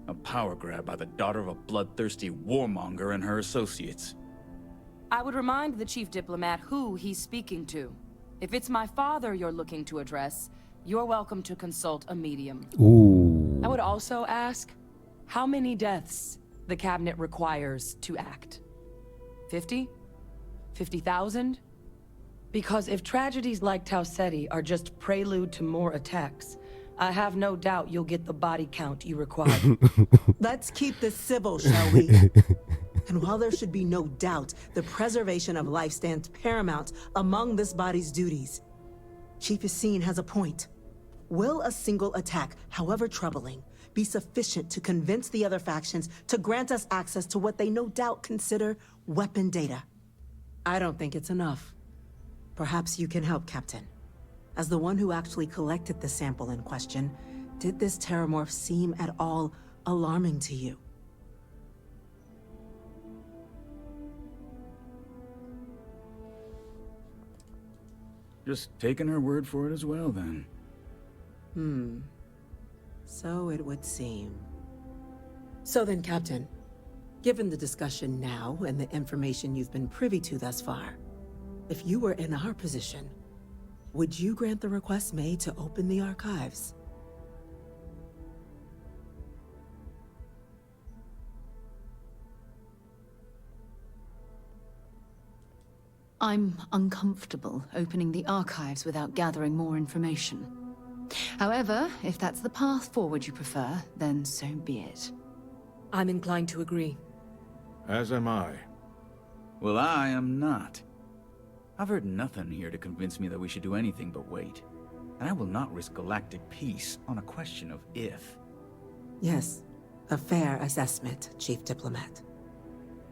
a power grab by the daughter of a bloodthirsty warmonger and her associates. I would remind the Chief Diplomat who he's speaking to. If it's my father you're looking to address, you're welcome to consult a medium. Ooh. I would also ask how many deaths the Cabinet requires to act. 50? 50,000? Because if tragedies like Tau Ceti are just prelude to more attacks, I have no doubt you'll get the body count you require. Let's keep this civil, shall we? And while there should be no doubt the preservation of life stands paramount among this body's duties, Chief Yassine has a point. Will a single attack, however troubling, be sufficient to convince the other factions to grant us access to what they no doubt consider weapon data? I don't think it's enough. Perhaps you can help, Captain. As the one who actually collected the sample in question, did this terramorph seem at all alarming to you? Just taking her word for it as well, then. So it would seem. So then, Captain, given the discussion now and the information you've been privy to thus far, if you were in our position, would you grant the request made to open the archives? I'm uncomfortable opening the archives without gathering more information. However, if that's the path forward you prefer, then so be it. I'm inclined to agree. As am I. Well, I am not. I've heard nothing here to convince me that we should do anything but wait. And I will not risk galactic peace on a question of if. Yes, a fair assessment, Chief Diplomat.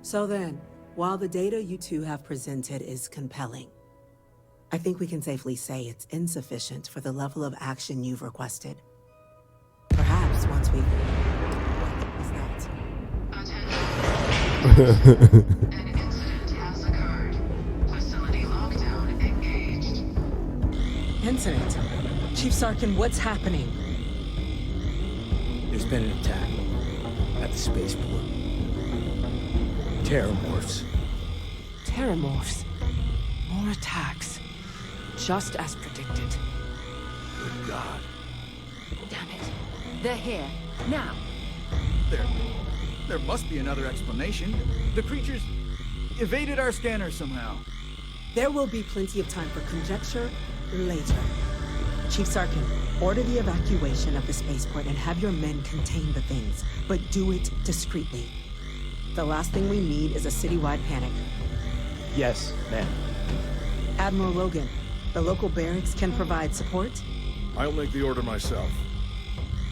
So then, while the data you two have presented is compelling, I think we can safely say it's insufficient for the level of action you've requested. Perhaps once we've... What was that? An incident has occurred. Facility lockdown engaged. Incident? Chief Sarkin, what's happening? There's been an attack at the spaceport. Terramorphs. Terramorphs. More attacks. Just as predicted. Good God. Damn it. They're here. Now. There must be another explanation. The creatures evaded our scanner somehow. There will be plenty of time for conjecture later. Chief Sarkin, order the evacuation of the spaceport and have your men contain the things, but do it discreetly. The last thing we need is a citywide panic. Yes, ma'am. Admiral Logan, the local barracks can provide support? I'll make the order myself.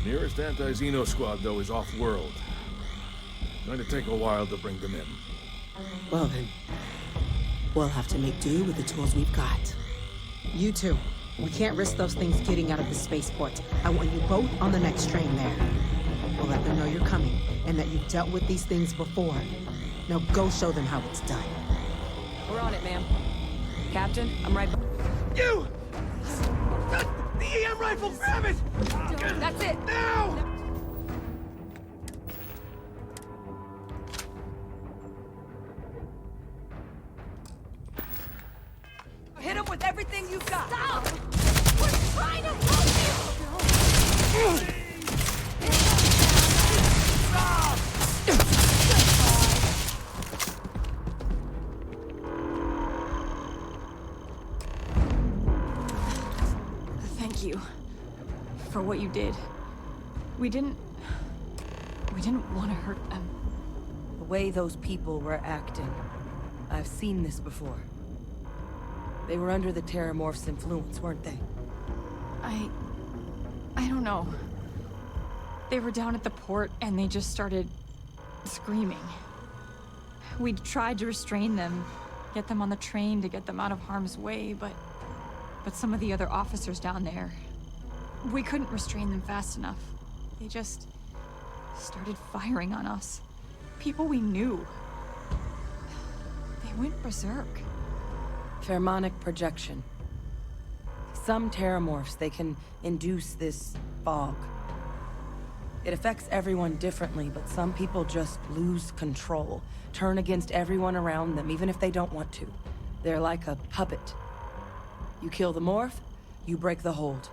Nearest anti-Xeno squad, though, is off-world. Going to take a while to bring them in. Well then, We'll have to make do with the tools we've got. You two, we can't risk those things getting out of the spaceport. I want you both on the next train there. We'll let them know you're coming, and that you've dealt with these things before. Now go show them how it's done. We're on it, ma'am. Captain, I'm right by... You! The EM rifle, grab it! That's it! Now! Hit him with everything you've got! Stop! We're trying to help you! Thank you for what you did. We didn't want to hurt them. The way those people were acting, I've seen this before. They were under the terramorph's influence, weren't they? I don't know. They were down at the port and they just started screaming. We tried to restrain them, get them on the train to get them out of harm's way, but some of the other officers down there, we couldn't restrain them fast enough. They just started firing on us. People we knew. They went berserk. Pheromonic projection. Some terramorphs, they can induce this fog. It affects everyone differently, but some people just lose control, turn against everyone around them, even if they don't want to. They're like a puppet. You kill the morph, you break the hold.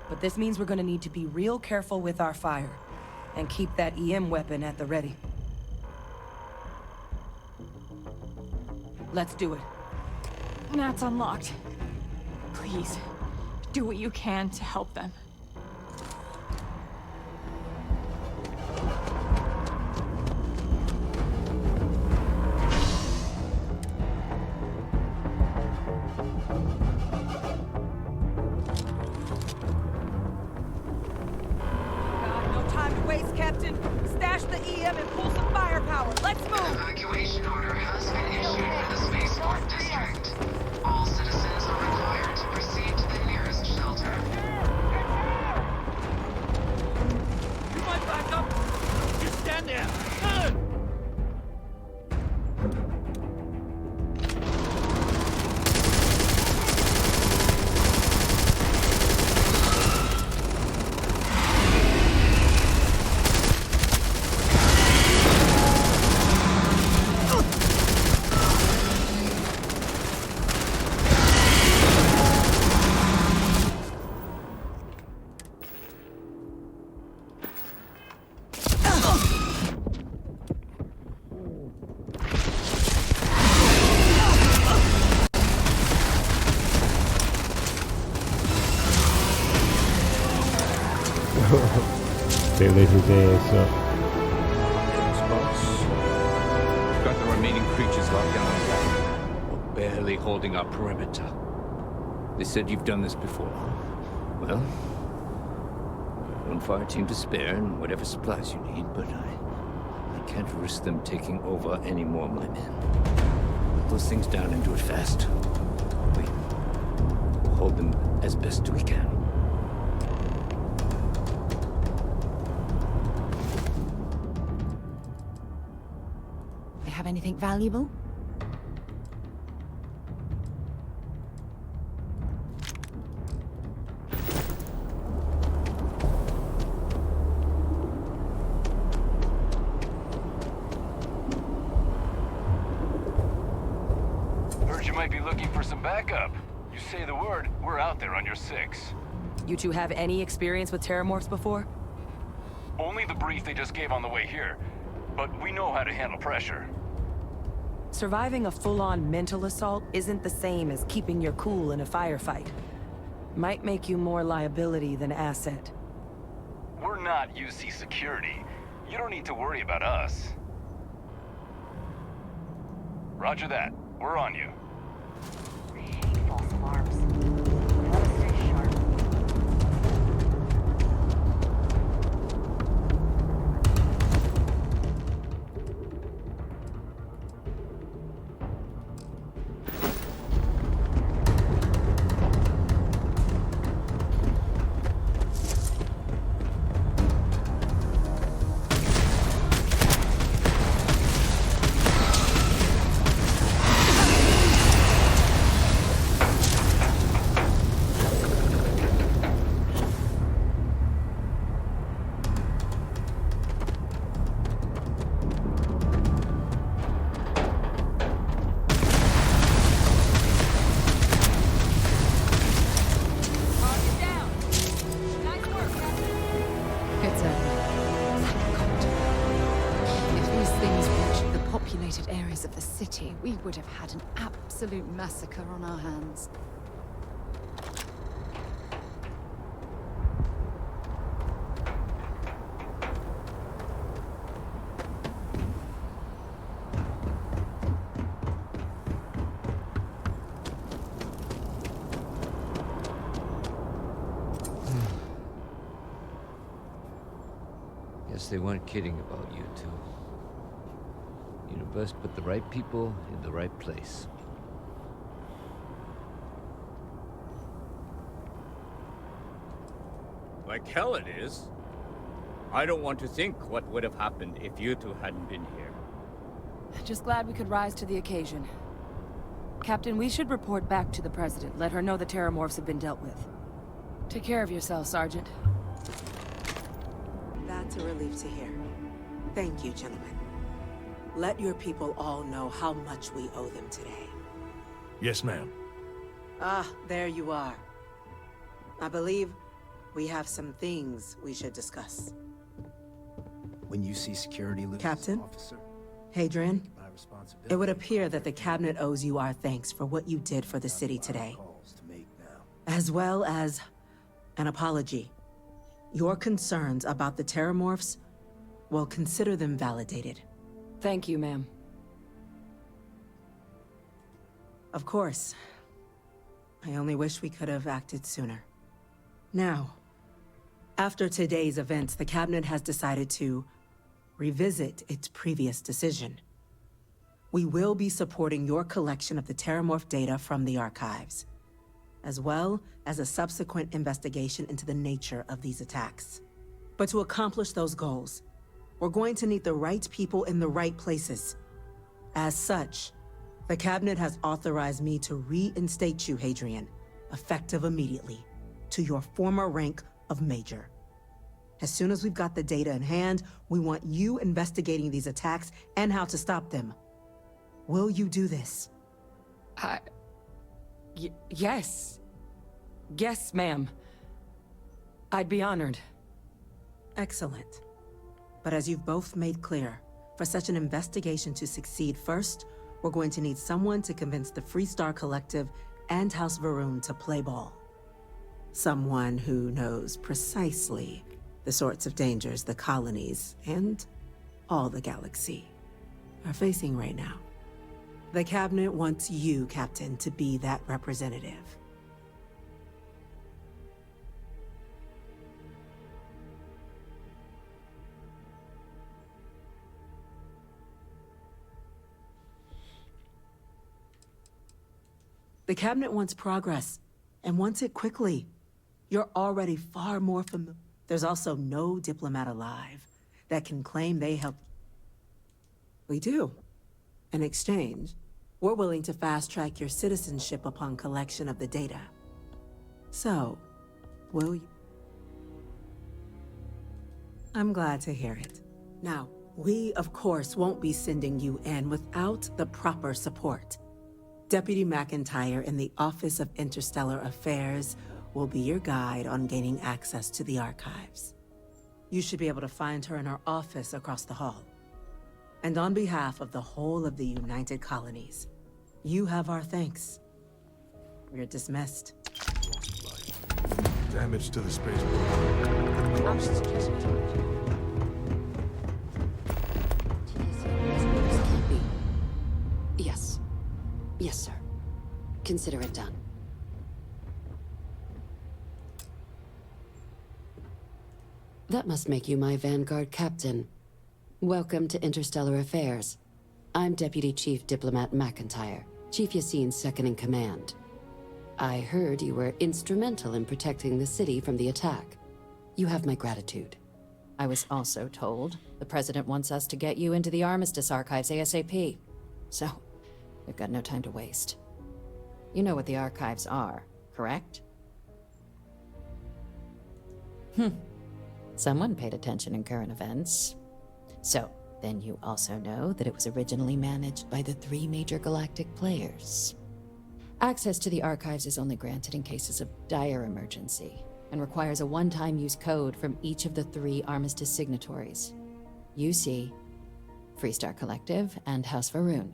But this means we're gonna need to be real careful with our fire, and keep that EM weapon at the ready. Let's do it. That's unlocked. Please, do what you can to help them. No time to waste, Captain. Stash the EM and pull some firepower. Let's move! Evacuation order has been issued for the spaceport district. All citizens are required to proceed to the nearest shelter. You might back up! Just stand there! They lit his ass up. Got the remaining creatures locked down on land. We're barely holding our perimeter. They said you've done this before. Well, one fire team to spare and whatever supplies you need, but I can't risk them taking over any more of my men. Put those things down and do it fast. We'll hold them as best we can. Have anything valuable? Heard you might be looking for some backup. You say the word, we're out there on your 6. You two have any experience with terramorphs before? Only the brief they just gave on the way here, but we know how to handle pressure. Surviving a full-on mental assault isn't the same as keeping your cool in a firefight. Might make you more liability than asset. We're not UC security. You don't need to worry about us. Roger that. We're on you. False alarms. Let us stay sharp. populated areas of the city, we would have had an absolute massacre on our hands. Guess they weren't kidding about you two. Universe put the right people in the right place. Like hell it is. I don't want to think what would have happened if you two hadn't been here. Just glad we could rise to the occasion. Captain, we should report back to the President. Let her know the terramorphs have been dealt with. Take care of yourself, Sergeant. That's a relief to hear. Thank you, gentlemen. Let your people all know how much we owe them today. Yes, ma'am. Ah, there you are. I believe we have some things we should discuss. When you see security lose Captain? officer, Hadrian, my responsibility. it would appear that the Cabinet owes you our thanks for what you did for the city today. As well as an apology. Your concerns about the terramorphs, well, consider them validated. Thank you, ma'am. Of course. I only wish we could have acted sooner. Now, after today's events, the Cabinet has decided to revisit its previous decision. We will be supporting your collection of the terramorph data from the archives, as well as a subsequent investigation into the nature of these attacks. But to accomplish those goals, we're going to need the right people in the right places. As such, the Cabinet has authorized me to reinstate you, Hadrian, effective immediately, to your former rank of Major. As soon as we've got the data in hand, we want you investigating these attacks and how to stop them. Will you do this? Yes. Yes, ma'am. I'd be honored. Excellent. But as you've both made clear, for such an investigation to succeed, first, we're going to need someone to convince the Freestar Collective and House Varun to play ball. Someone who knows precisely the sorts of dangers the colonies and all the galaxy are facing right now. The Cabinet wants you, Captain, to be that representative. The Cabinet wants progress, and wants it quickly. You're already far more familiar. There's also no diplomat alive that can claim they helped. We do. In exchange, we're willing to fast-track your citizenship upon collection of the data. So, will you? I'm glad to hear it. Now, we, of course, won't be sending you in without the proper support. Deputy McIntyre in the Office of Interstellar Affairs will be your guide on gaining access to the archives. You should be able to find her in her office across the hall. And on behalf of the whole of the United Colonies, you have our thanks. You're dismissed. Damage to the spaceport. Yes. Yes, sir. Consider it done. That must make you my Vanguard captain. Welcome to Interstellar Affairs. I'm Deputy Chief Diplomat McIntyre, Chief Yassine's second-in-command. I heard you were instrumental in protecting the city from the attack. You have my gratitude. I was also told the President wants us to get you into the Armistice archives ASAP. So, we've got no time to waste. You know what the archives are, correct? Someone paid attention in current events. So, then you also know that it was originally managed by the 3 major galactic players. Access to the archives is only granted in cases of dire emergency, and requires a one-time use code from each of the 3 Armistice signatories. You see, Freestar Collective, and House Varun.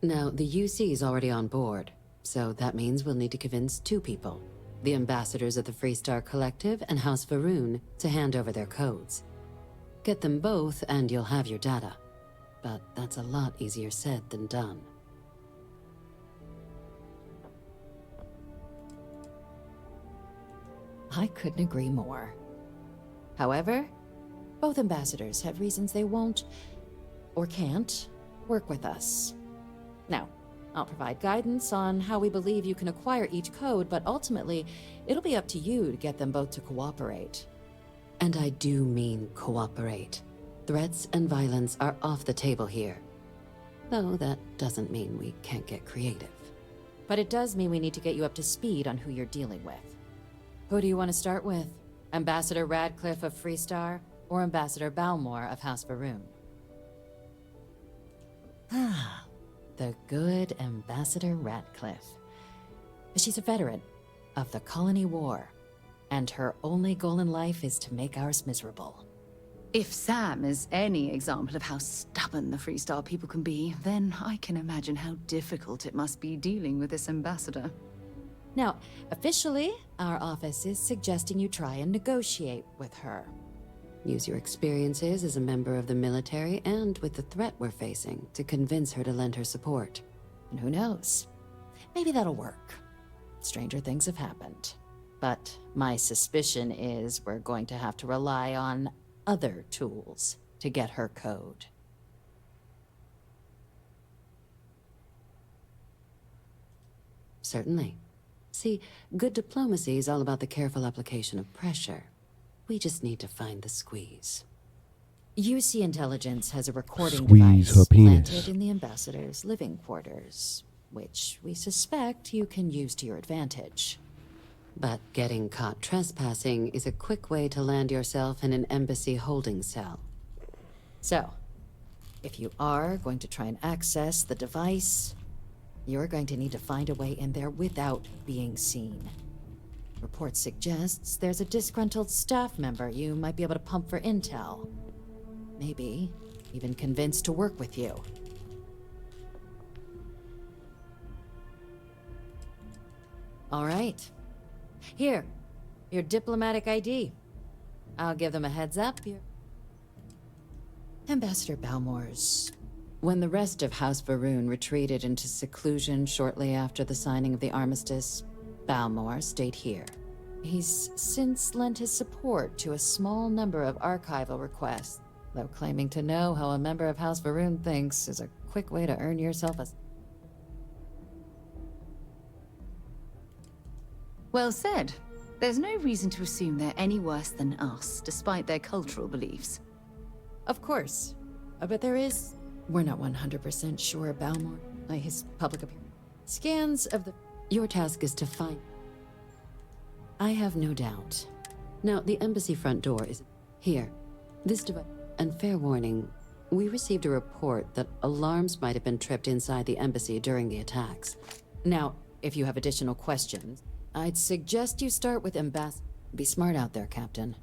Now, the UC is already on board, so that means we'll need to convince 2 people. The ambassadors of the Freestar Collective and House Varun to hand over their codes. Get them both and you'll have your data. But that's a lot easier said than done. I couldn't agree more. However, both ambassadors have reasons they won't, or can't, work with us. Now, I'll provide guidance on how we believe you can acquire each code, but ultimately, it'll be up to you to get them both to cooperate. And I do mean cooperate. Threats and violence are off the table here. Though that doesn't mean we can't get creative. But it does mean we need to get you up to speed on who you're dealing with. Who do you want to start with? Ambassador Radcliffe of Freestar, or Ambassador Balmore of House Varun? Ah, the good Ambassador Radcliffe. She's a veteran of the Colony War, and her only goal in life is to make ours miserable. If Sam is any example of how stubborn the Freestar people can be, then I can imagine how difficult it must be dealing with this ambassador. Now, officially, our office is suggesting you try and negotiate with her. Use your experiences as a member of the military and with the threat we're facing to convince her to lend her support. And who knows? Maybe that'll work. Stranger things have happened. But my suspicion is we're going to have to rely on other tools to get her code. Certainly. See, good diplomacy is all about the careful application of pressure. We just need to find the squeeze. UC Intelligence has a recording Squeeze device her penis. planted in the ambassador's living quarters, which we suspect you can use to your advantage. But getting caught trespassing is a quick way to land yourself in an embassy holding cell. So, if you are going to try and access the device, you're going to need to find a way in there without being seen. Report suggests there's a disgruntled staff member you might be able to pump for intel. Maybe even convince to work with you. All right. Here, your diplomatic ID. I'll give them a heads up. Ambassador Balmore's. When the rest of House Varun retreated into seclusion shortly after the signing of the armistice, Balmore stayed here. He's since lent his support to a small number of archival requests, though claiming to know how a member of House Varun thinks is a quick way to earn yourself a... Well said. There's no reason to assume they're any worse than us, despite their cultural beliefs. Of course. But there is... We're not 100% sure Balmore, by his public appearance. Scans of the... Your task is to find... I have no doubt. Now, the embassy front door is... Here. This device... And fair warning, we received a report that alarms might have been tripped inside the embassy during the attacks. Now, if you have additional questions, I'd suggest you start with Be smart out there, Captain.